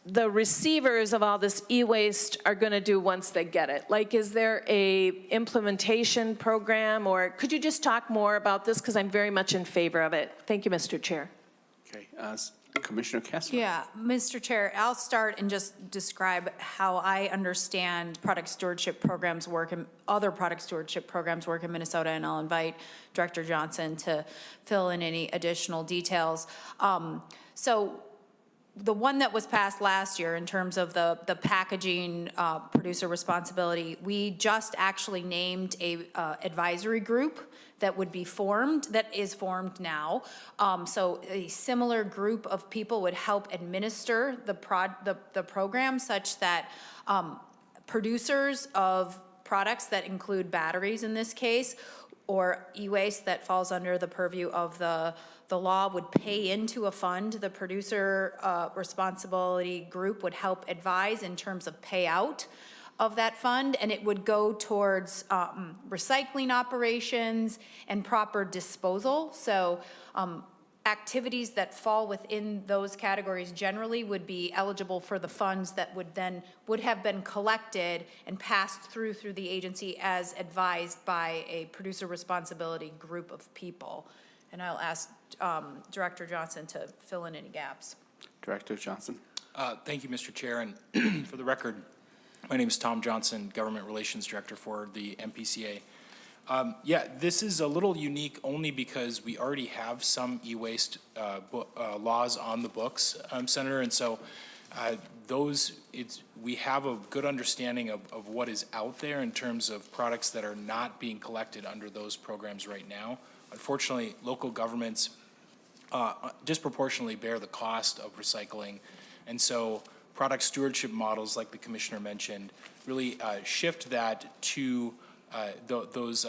the receivers of all this e-waste are going to do once they get it. Like, is there a implementation program, or could you just talk more about this, because I'm very much in favor of it. Thank you, Mr. Chair. Okay, Commissioner Kessler. Yeah, Mr. Chair, I'll start and just describe how I understand product stewardship programs work and other product stewardship programs work in Minnesota, and I'll invite Director Johnson to fill in any additional details. So the one that was passed last year in terms of the packaging producer responsibility, we just actually named a advisory group that would be formed, that is formed now. So a similar group of people would help administer the program, such that producers of products that include batteries in this case, or e-waste that falls under the purview of the law, would pay into a fund. The producer responsibility group would help advise in terms of payout of that fund, and it would go towards recycling operations and proper disposal. So activities that fall within those categories generally would be eligible for the funds that would have been collected and passed through the agency as advised by a producer responsibility group of people. And I'll ask Director Johnson to fill in any gaps. Director Johnson. Thank you, Mr. Chair. And for the record, my name is Tom Johnson, Government Relations Director for the MPCA. Yeah, this is a little unique only because we already have some e-waste laws on the books, Senator, and so we have a good understanding of what is out there in terms of products that are not being collected under those programs right now. Unfortunately, local governments disproportionately bear the cost of recycling, and so product stewardship models, like the commissioner mentioned, really shift that to those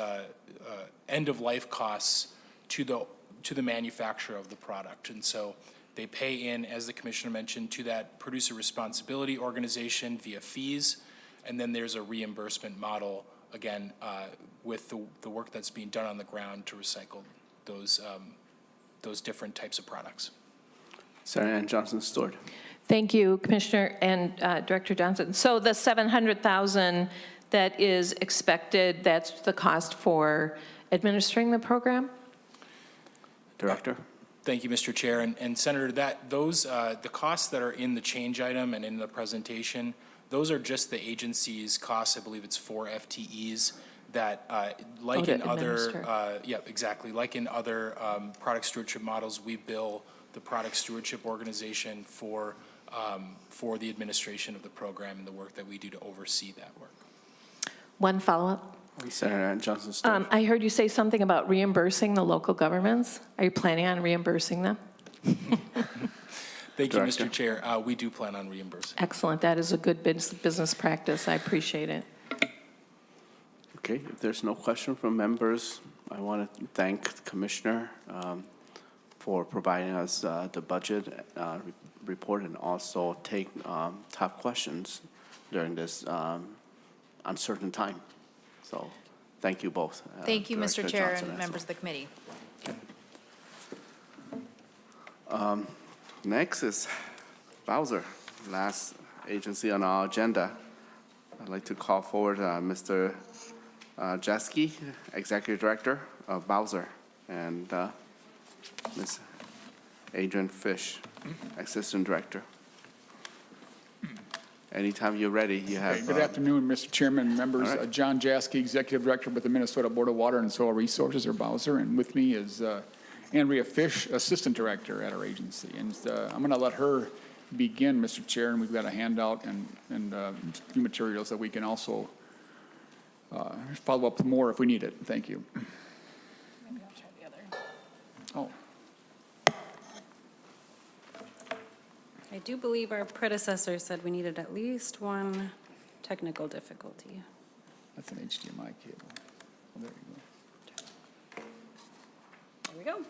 end-of-life costs to the manufacturer of the product. And so they pay in, as the commissioner mentioned, to that producer responsibility organization via fees, and then there's a reimbursement model, again, with the work that's being done on the ground to recycle those different types of products. Senator Ann Johnson Stewart. Thank you, Commissioner and Director Johnson. So the $700,000 that is expected, that's the cost for administering the program? Director. Thank you, Mr. Chair. And Senator, the costs that are in the change item and in the presentation, those are just the agency's costs. I believe it's 4 FTEs that, like in other, yeah, exactly. Like in other product stewardship models, we bill the product stewardship organization for the administration of the program and the work that we do to oversee that work. One follow-up. Senator Ann Johnson Stewart. I heard you say something about reimbursing the local governments. Are you planning on reimbursing them? Thank you, Director. Mr. Chair. We do plan on reimbursing. Excellent. That is a good business practice. I appreciate it. Okay, if there's no question from members, I want to thank the Commissioner for providing us the budget report and also take top questions during this uncertain time. So thank you both. Thank you, Mr. Director Chair Johnson and as members of the committee. Next is Bowser, last agency on our agenda. I'd like to call forward Mr. Jeske, Executive Director of Bowser, and Ms. Adrian Fish, Assistant Director. Anytime you're ready, you have. Okay, good afternoon, Mr. Chairman, members. All right. John Jaske, Executive Director with the Minnesota Board of Water and Soil Resources, or Bowser, and with me is Andrea Fish, Assistant Director at our agency. And I'm going to let her begin, Mr. Chair, and we've got a handout and a few materials that we can also follow up more if we need it. Thank you. Maybe I'll try the other. Oh. I do believe our predecessor said we needed at least one technical difficulty. That's an HDMI cable. Oh, there you go. There we go.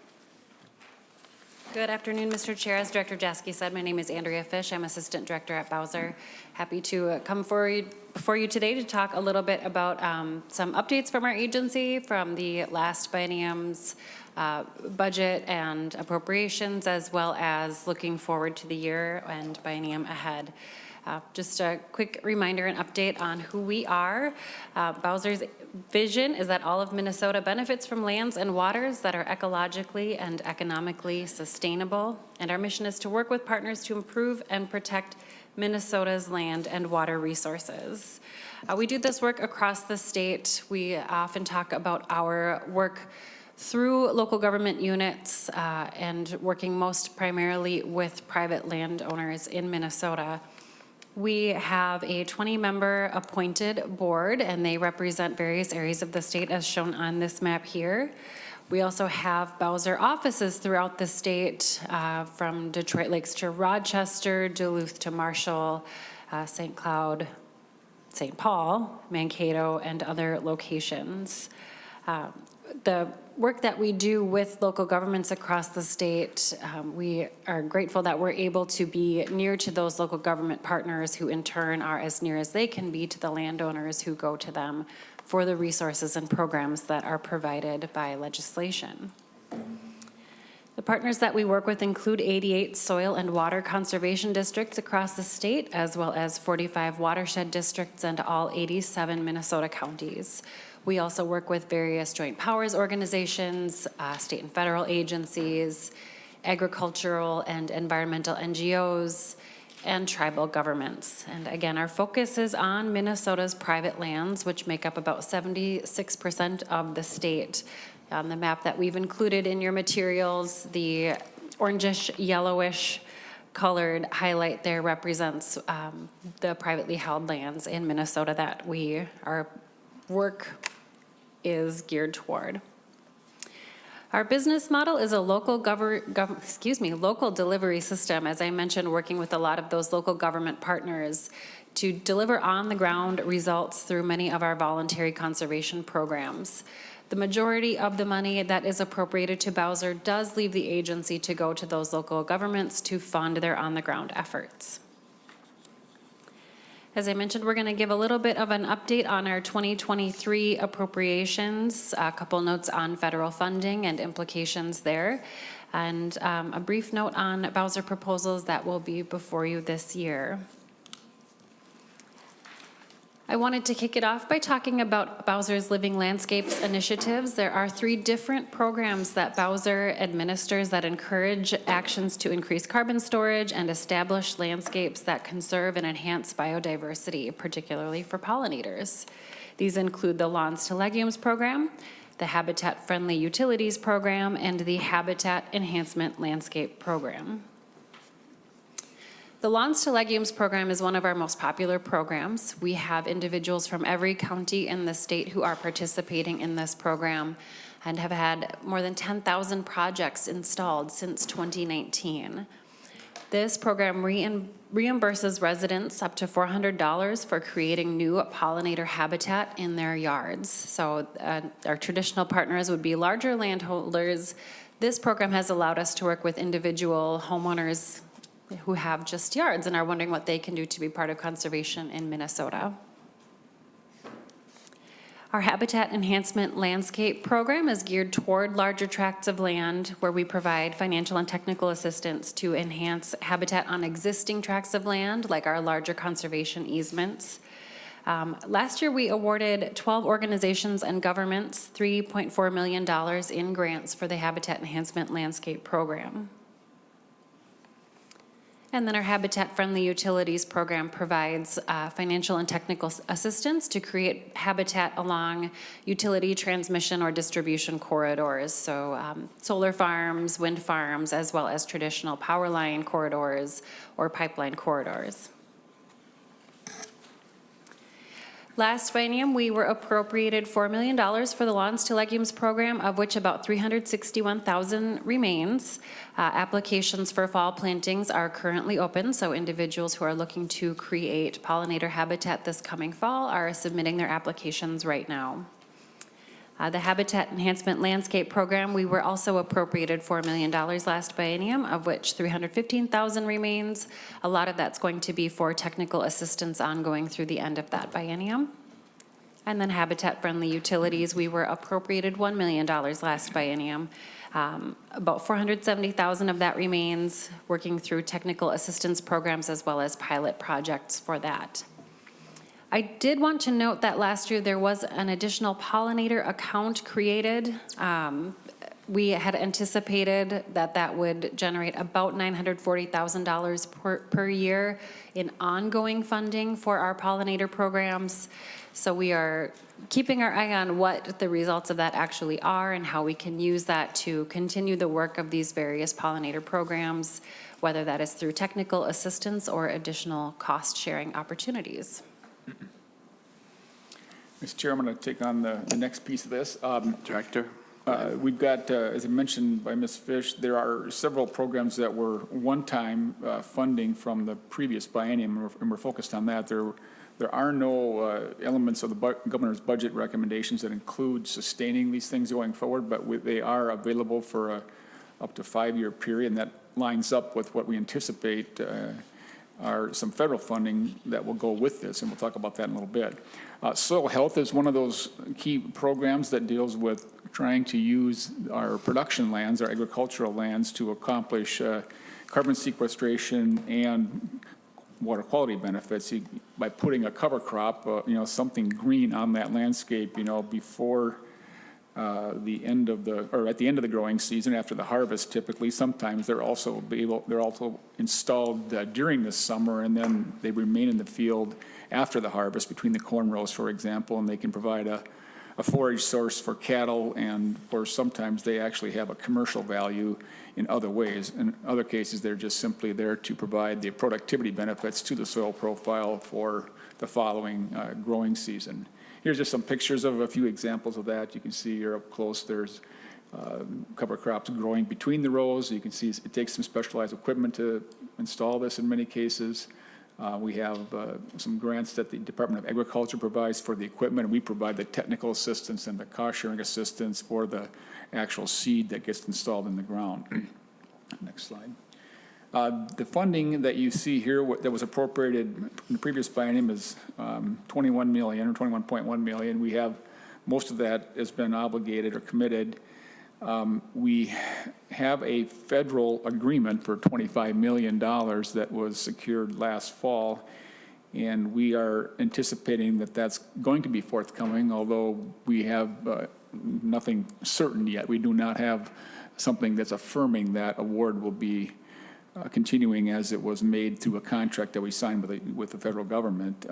Good afternoon, Mr. Chair. As Director Jeske said, my name is Andrea Fish. I'm Assistant Director at Bowser. Happy to come forward before you today to talk a little bit about some updates from our agency from the last biennium's budget and appropriations, as well as looking forward to the year and biennium ahead. Just a quick reminder and update on who we are. Bowser's vision is that all of Minnesota benefits from lands and waters that are ecologically and economically sustainable. And our mission is to work with partners to improve and protect Minnesota's land and water resources. We do this work across the state. We often talk about our work through local government units and working most primarily with private landowners in Minnesota. We have a 20-member appointed board, and they represent various areas of the state as shown on this map here. We also have Bowser offices throughout the state, from Detroit Lakes to Rochester, Duluth to Marshall, St. Cloud, St. Paul, Mankato, and other locations. The work that we do with local governments across the state, we are grateful that we're able to be near to those local government partners who in turn are as near as they can be to the landowners who go to them for the resources and programs that are provided by legislation. The partners that we work with include 88 soil and water conservation districts across the state, as well as 45 watershed districts and all 87 Minnesota counties. We also work with various joint powers organizations, state and federal agencies, agricultural and environmental NGOs, and tribal governments. And again, our focus is on Minnesota's private lands, which make up about 76% of the state. On the map that we've included in your materials, the orangish, yellowish colored highlight there represents the privately held lands in Minnesota that our work is geared toward. Our business model is a local local delivery system, as I mentioned, working with a lot of those local government partners to deliver on-the-ground results through many of our voluntary conservation programs. The majority of the money that is appropriated to Bowser does leave the agency to go to those local governments to fund their on-the-ground efforts. As I mentioned, we're going to give a little bit of an update on our 2023 appropriations, a couple notes on federal funding and implications there, and a brief note on Bowser proposals that will be before you this year. I wanted to kick it off by talking about Bowser's Living Landscapes initiatives. There are 3 different programs that Bowser administers that encourage actions to increase carbon storage and establish landscapes that conserve and enhance biodiversity, particularly for pollinators. These include the Lawns to Legumes program, the Habitat Friendly Utilities program, and the Habitat Enhancement Landscape program. The Lawns to Legumes program is one of our most popular programs. We have individuals from every county in the state who are participating in this program and have had more than 10,000 projects installed since 2019. This program reimburses residents up to $400 for creating new pollinator habitat in their yards. So our traditional partners would be larger landholders. This program has allowed us to work with individual homeowners who have just yards and are wondering what they can do to be part of conservation in Minnesota. Our Habitat Enhancement Landscape program is geared toward larger tracts of land where we provide financial and technical assistance to enhance habitat on existing tracts of land, like our larger conservation easements. Last year, we awarded 12 organizations and governments $3.4 million in grants for the Habitat Enhancement Landscape program. And then our Habitat Friendly Utilities program provides financial and technical assistance to create habitat along utility transmission or distribution corridors. So solar farms, wind farms, as well as traditional power line corridors or pipeline corridors. Last biennium, we were appropriated $4 million for the Lawns to Legumes program, of which about $361,000 remains. Applications for fall plantings are currently open, so individuals who are looking to create pollinator habitat this coming fall are submitting their applications right now. The Habitat Enhancement Landscape program, we were also appropriated $4 million last biennium, of which $315,000 remains. A lot of that's going to be for technical assistance ongoing through the end of that biennium. And then Habitat Friendly Utilities, we were appropriated $1 million last biennium. About $470,000 of that remains, working through technical assistance programs as well as pilot projects for that. I did want to note that last year there was an additional pollinator account created. We had anticipated that that would generate about $940,000 per year in ongoing funding for our pollinator programs. So we are keeping our eye on what the results of that actually are and how we can use that to continue the work of these various pollinator programs, whether that is through technical assistance or additional cost-sharing opportunities. Mr. Chair, I'm going to take on the next piece of this. Director? We've got, as mentioned by Ms. Fish, there are several programs that were one-time funding from the previous biennium, and we're focused on that. There are no elements of the governor's budget recommendations that include sustaining these things going forward, but they are available for a up to 5-year period, and that lines up with what we anticipate are some federal funding that will go with this, and we'll talk about that in a little bit. Soil health is one of those key programs that deals with trying to use our production lands, our agricultural lands, to accomplish carbon sequestration and water quality benefits by putting a cover crop, something green on that landscape, before the end of at the end of the growing season, after the harvest. Typically, sometimes they're also installed during the summer, and then they remain in the field after the harvest, between the corn rows, for example, and they can provide a forage source for cattle, and sometimes they actually have a commercial value in other ways. In other cases, they're just simply there to provide the productivity benefits to the soil profile for the following growing season. Here's just some pictures of a few examples of that. You can see here up close, there's cover crops growing between the rows. You can see it takes some specialized equipment to install this in many cases. We have some grants that the Department of Agriculture provides for the equipment, and we provide the technical assistance and the cost-sharing assistance for the actual seed that gets installed in the ground. Next slide. The funding that you see here that was appropriated in the previous biennium is 21 million or 21.1 million. We have most of that has been obligated or committed. We have a federal agreement for $25 million that was secured last fall, and we are anticipating that that's going to be forthcoming, although we have nothing certain yet. We do not have something that's affirming that award will be continuing as it was made through a contract that we signed with the federal government.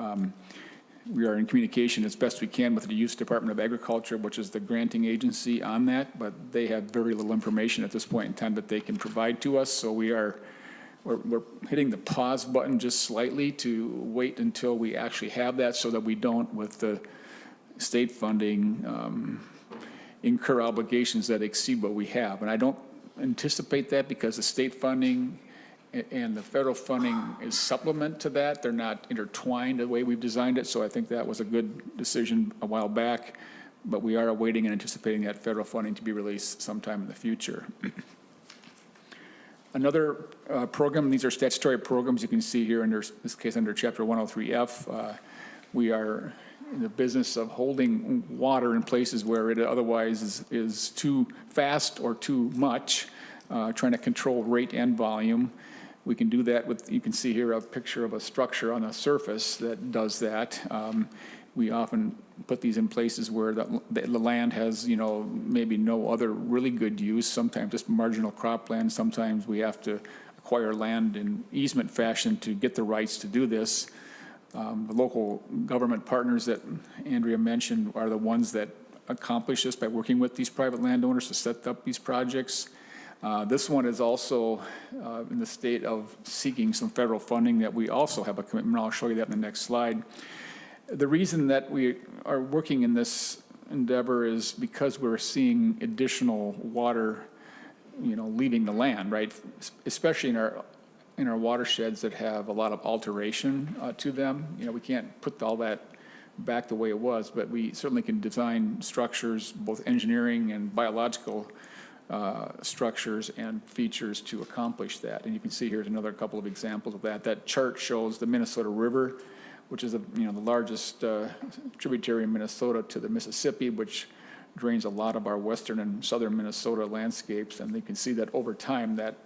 We are in communication as best we can with the U.S. Department of Agriculture, which is the granting agency on that, but they have very little information at this point in time that they can provide to us. So we're hitting the pause button just slightly to wait until we actually have that, so that we don't, with the state funding, incur obligations that exceed what we have. And I don't anticipate that, because the state funding and the federal funding is supplement to that. They're not intertwined the way we've designed it, so I think that was a good decision a while back, but we are awaiting and anticipating that federal funding to be released sometime in the future. Another program, these are statutory programs you can see here in this case under Chapter 103F. We are in the business of holding water in places where it otherwise is too fast or too much, trying to control rate and volume. We can do that with, you can see here a picture of a structure on a surface that does that. We often put these in places where the land has, maybe no other really good use, sometimes just marginal cropland. Sometimes we have to acquire land in easement fashion to get the rights to do this. The local government partners that Andrea mentioned are the ones that accomplish this by working with these private landowners to set up these projects. This one is also in the state of seeking some federal funding that we also have a commitment. I'll show you that in the next slide. The reason that we are working in this endeavor is because we're seeing additional water, leaving the land, right? Especially in our watersheds that have a lot of alteration to them. We can't put all that back the way it was, but we certainly can design structures, both engineering and biological structures and features to accomplish that. And you can see here's another couple of examples of that. That chart shows the Minnesota River, which is the largest tributary in Minnesota to the Mississippi, which drains a lot of our western and southern Minnesota landscapes. And you can see that over time, that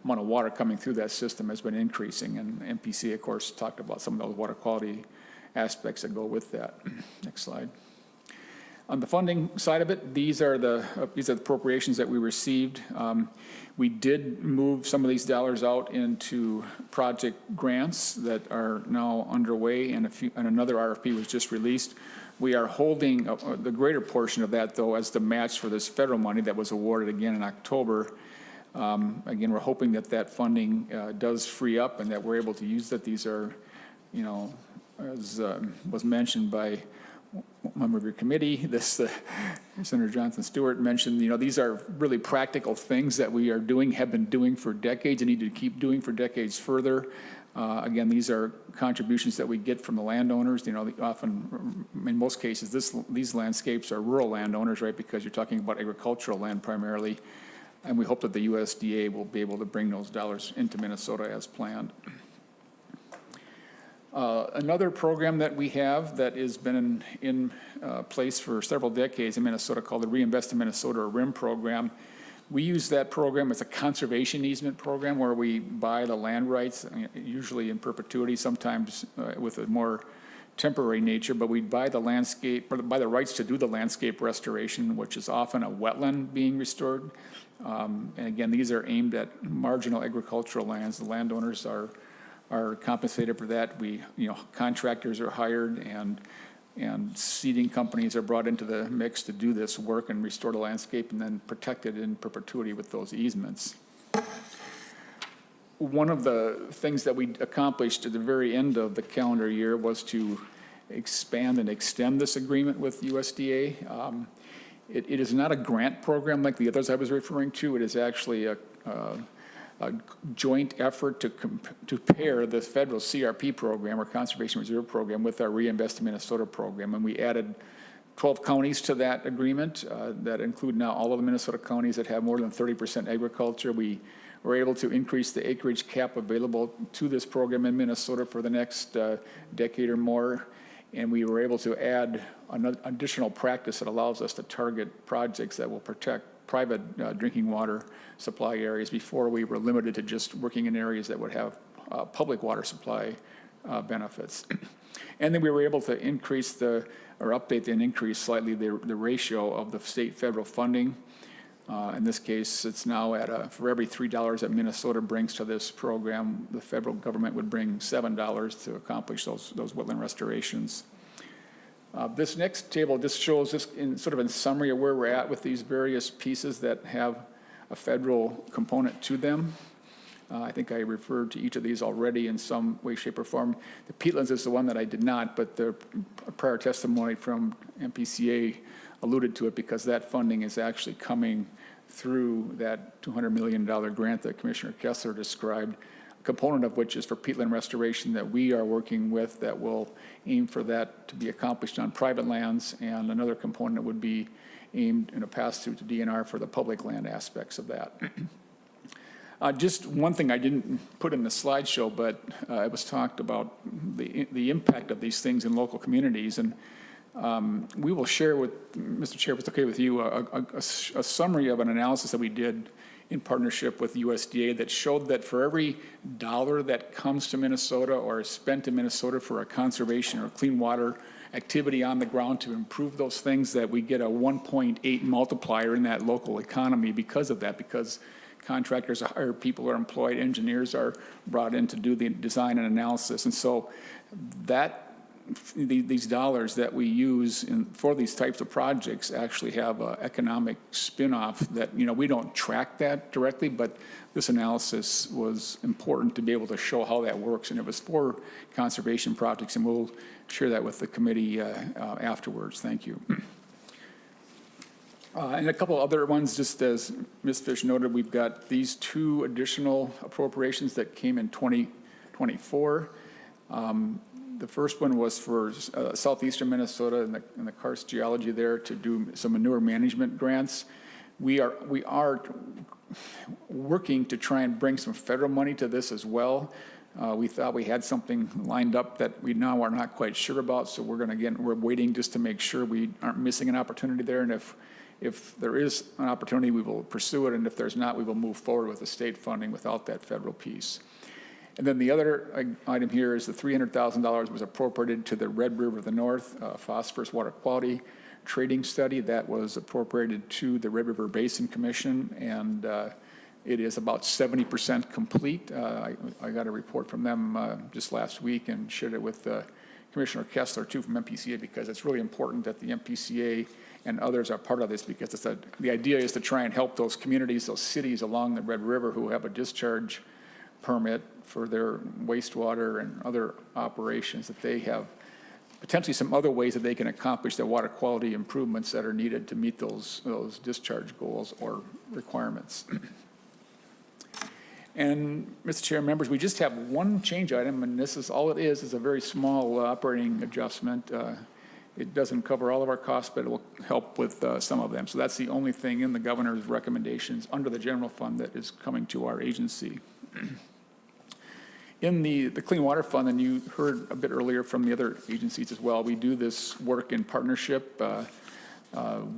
amount of water coming through that system has been increasing. And MPCA, of course, talked about some of those water quality aspects that go with that. Next slide. On the funding side of it, these are the appropriations that we received. We did move some of these dollars out into project grants that are now underway, and another RFP was just released. We are holding the greater portion of that, though, as the match for this federal money that was awarded again in October. Again, we're hoping that funding does free up and that we're able to use that. These are, as was mentioned by member of your committee, Senator Johnson Stewart mentioned, these are really practical things that we are doing, have been doing for decades, and need to keep doing for decades further. Again, these are contributions that we get from the landowners. Often, in most cases, these landscapes are rural landowners, right? Because you're talking about agricultural land primarily, and we hope that the USDA will be able to bring those dollars into Minnesota as planned. Another program that we have that has been in place for several decades in Minnesota called the Reinvest in Minnesota, or RIM program. We use that program as a conservation easement program where we buy the land rights, usually in perpetuity, sometimes with a more temporary nature, but we buy the landscape, or buy the rights to do the landscape restoration, which is often a wetland being restored. And again, these are aimed at marginal agricultural lands. The landowners are compensated for that. Contractors are hired, and seeding companies are brought into the mix to do this work and restore the landscape and then protect it in perpetuity with those easements. One of the things that we accomplished at the very end of the calendar year was to expand and extend this agreement with USDA. It is not a grant program like the others I was referring to. It is actually a joint effort to pair the federal CRP program, or Conservation Reserve Program, with our Reinvest in Minnesota program. And we added 12 counties to that agreement that include now all of the Minnesota counties that have more than 30% agriculture. We were able to increase the acreage cap available to this program in Minnesota for the next decade or more. And we were able to add an additional practice that allows us to target projects that will protect private drinking water supply areas. Before, we were limited to just working in areas that would have public water supply benefits. And then we were able to increase update and increase slightly the ratio of the state-federal funding. In this case, it's now for every $3 that Minnesota brings to this program, the federal government would bring $7 to accomplish those woodland restorations. This next table just shows this in summary of where we're at with these various pieces that have a federal component to them. I think I referred to each of these already in some way, shape, or form. The peatlands is the one that I did not, but the prior testimony from MPCA alluded to it because that funding is actually coming through that $200 million grant that Commissioner Kessler described, a component of which is for peatland restoration that we are working with that will aim for that to be accomplished on private lands, and another component would be aimed in a pass-through to DNR for the public land aspects of that. Just one thing I didn't put in the slideshow, but it was talked about the impact of these things in local communities. And we will share with, Mr. Chair, if it's okay with you, a summary of an analysis that we did in partnership with USDA that showed that for every dollar that comes to Minnesota or is spent in Minnesota for a conservation or clean water activity on the ground to improve those things, that we get a 1.8 multiplier in that local economy because of that, because contractors are hired, people are employed, engineers are brought in to do the design and analysis. And so these dollars that we use for these types of projects actually have an economic spin-off that, we don't track that directly, but this analysis was important to be able to show how that works. And it was for conservation projects, and we'll share that with the committee afterwards. Thank you. And a couple other ones, just as Ms. Fish noted, we've got these two additional appropriations that came in 2024. The first one was for southeastern Minnesota and the karst geology there to do some manure management grants. We are working to try and bring some federal money to this as well. We thought we had something lined up that we now are not quite sure about, so we're waiting just to make sure we aren't missing an opportunity there. And if there is an opportunity, we will pursue it, and if there's not, we will move forward with the state funding without that federal piece. And then the other item here is the $300,000 was appropriated to the Red River of the North phosphorus water quality trading study that was appropriated to the Red River Basin Commission, and it is about 70% complete. I got a report from them just last week and shared it with Commissioner Kessler too from MPCA, because it's really important that the MPCA and others are part of this, because the idea is to try and help those communities, those cities along the Red River who have a discharge permit for their wastewater and other operations, that they have potentially some other ways that they can accomplish the water quality improvements that are needed to meet those discharge goals or requirements. And Mr. Chair, members, we just have one change item, and this is all it is a very small operating adjustment. It doesn't cover all of our costs, but it will help with some of them. So that's the only thing in the governor's recommendations under the general fund that is coming to our agency. In the Clean Water Fund, and you heard a bit earlier from the other agencies as well, we do this work in partnership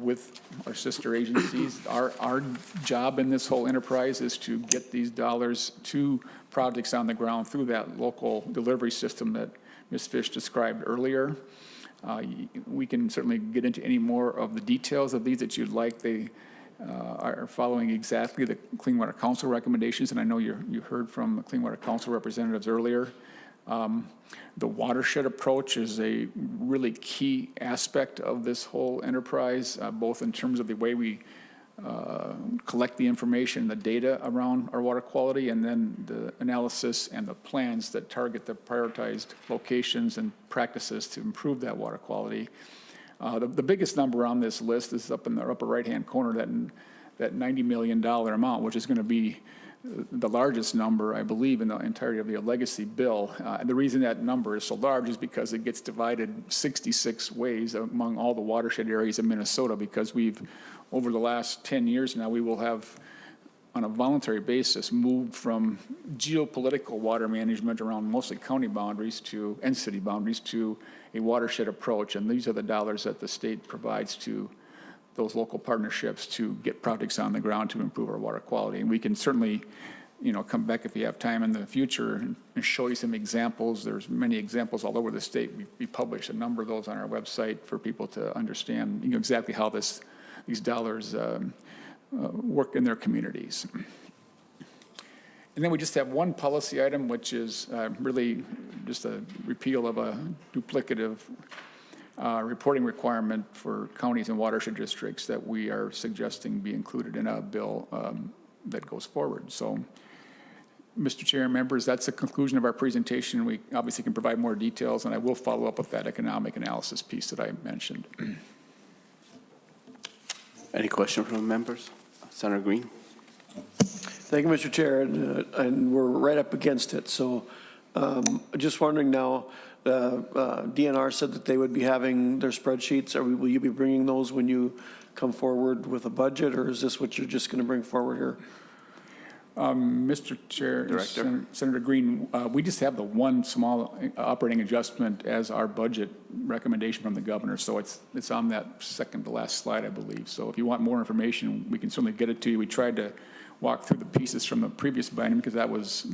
with our sister agencies. Our job in this whole enterprise is to get these dollars to projects on the ground through that local delivery system that Ms. Fish described earlier. We can certainly get into any more of the details of these that you'd like. They are following exactly the Clean Water Council recommendations, and I know you heard from Clean Water Council representatives earlier. The watershed approach is a really key aspect of this whole enterprise, both in terms of the way we collect the information, the data around our water quality, and then the analysis and the plans that target the prioritized locations and practices to improve that water quality. The biggest number on this list is up in the upper right-hand corner, that $90 million amount, which is going to be the largest number, I believe, in the entirety of the legacy bill. And the reason that number is so large is because it gets divided 66 ways among all the watershed areas of Minnesota, because over the last 10 years now, we will have, on a voluntary basis, moved from geopolitical water management around mostly county boundaries and city boundaries to a watershed approach. And these are the dollars that the state provides to those local partnerships to get projects on the ground to improve our water quality. And we can certainly, come back if you have time in the future and show you some examples. There's many examples all over the state. We publish a number of those on our website for people to understand exactly how these dollars work in their communities. And then we just have one policy item, which is really just a repeal of a duplicative reporting requirement for counties and watershed districts that we are suggesting be included in a bill that goes forward. So, Mr. Chair and members, that's the conclusion of our presentation. We obviously can provide more details, and I will follow up with that economic analysis piece that I mentioned. Any questions from members? Senator Green? Thank you, Mr. Chair, and we're right up against it. So just wondering now, DNR said that they would be having their spreadsheets. Will you be bringing those when you come forward with a budget, or is this what you're just going to bring forward here? Mr. Chair, Director. Senator Green, we just have the one small operating adjustment as our budget recommendation from the governor. So it's on that second to last slide, I believe. So if you want more information, we can certainly get it to you. We tried to walk through the pieces from the previous binding because that was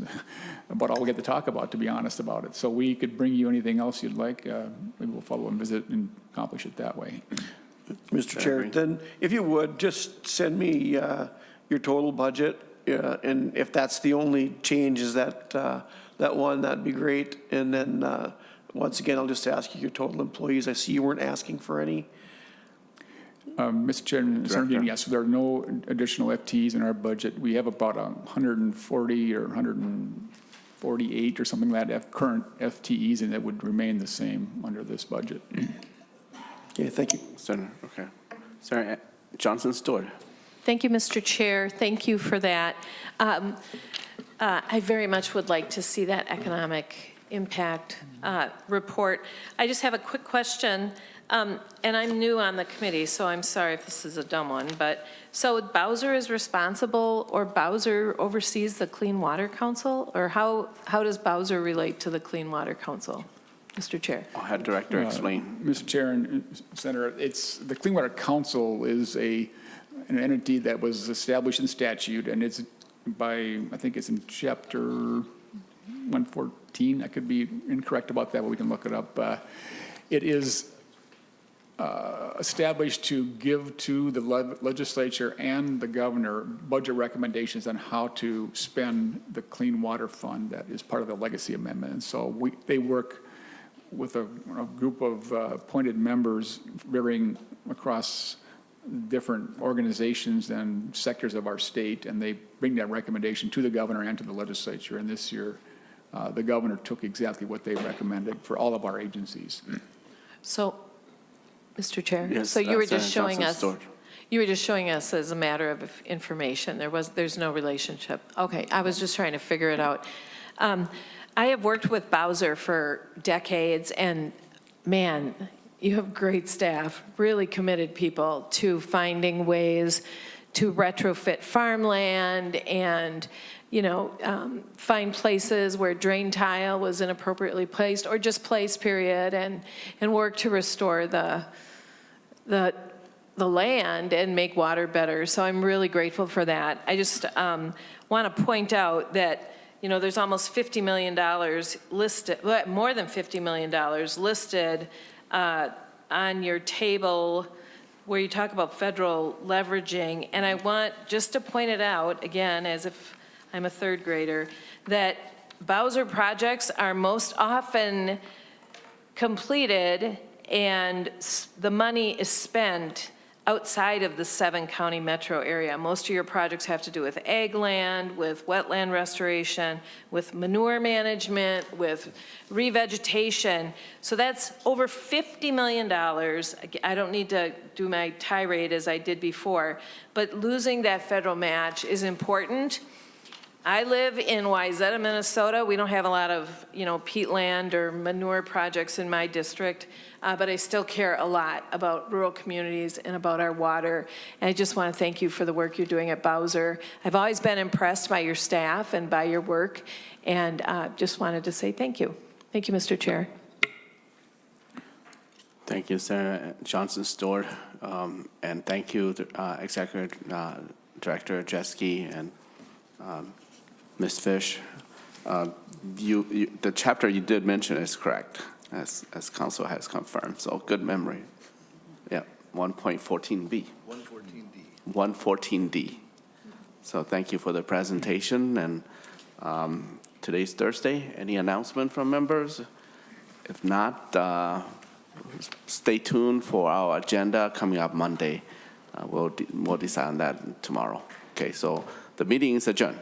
about all we get to talk about, to be honest about it. So we could bring you anything else you'd like. Maybe we'll follow and visit and accomplish it that way. Mr. Chair, then if you would, just send me your total budget. And if that's the only change is that one, that'd be great. And then once again, I'll just ask you your total employees. I see you weren't asking for any. Mr. Chairman, Senator Green, yes, there are no additional FTEs in our budget. We have about 140 or 148 or something like that current FTEs, and that would remain the same under this budget. Okay, thank you. Senator, okay. Senator Johnson Stewart. Thank you, Mr. Chair. Thank you for that. I very much would like to see that economic impact report. I just have a quick question, and I'm new on the committee, so I'm sorry if this is a dumb one, but so Bowser is responsible, or Bowser oversees the Clean Water Council, or how does Bowser relate to the Clean Water Council, Mr. Chair? I'll have Director explain. Mr. Chair and Senator, the Clean Water Council is an entity that was established in statute, and it's I think it's in chapter 114. I could be incorrect about that, but we can look it up. It is established to give to the legislature and the governor budget recommendations on how to spend the Clean Water Fund that is part of the legacy amendment. And so they work with a group of appointed members varying across different organizations and sectors of our state, and they bring that recommendation to the governor and to the legislature. And this year, the governor took exactly what they recommended for all of our agencies. So, Mr. Chair, Yes, so you were just Senator showing Johnson us, Stewart. you were just showing us as a matter of information. There's no relationship. Okay, I was just trying to figure it out. I have worked with Bowser for decades, and man, you have great staff, really committed people to finding ways to retrofit farmland and, find places where drain tile was inappropriately placed or just placed, period, and work to restore the land and make water better. So I'm really grateful for that. I just want to point out that there's almost $50 million listed, more than $50 million listed on your table where you talk about federal leveraging. And I want just to point it out, again, as if I'm a third grader, that Bowser projects are most often completed and the money is spent outside of the 7-county metro area. Most of your projects have to do with ag land, with wetland restoration, with manure management, with revegetation. So that's over $50 million. I don't need to do my tirade as I did before, but losing that federal match is important. I live in Wayzata, Minnesota. We don't have a lot of, peatland or manure projects in my district, but I still care a lot about rural communities and about our water. And I just want to thank you for the work you're doing at Bowser. I've always been impressed by your staff and by your work, and just wanted to say thank you. Thank you, Mr. Chair. Thank you, Senator Johnson-Stewart, and thank you, Executive Director Jeske and Ms. Fish. The chapter you did mention is correct, as Council has confirmed. So good memory. Yeah, 1.14B. 114D. 114D. So thank you for the presentation. And today's Thursday. Any announcement from members? If not, stay tuned for our agenda coming up Monday. We'll decide on that tomorrow. Okay, so the meeting is adjourned.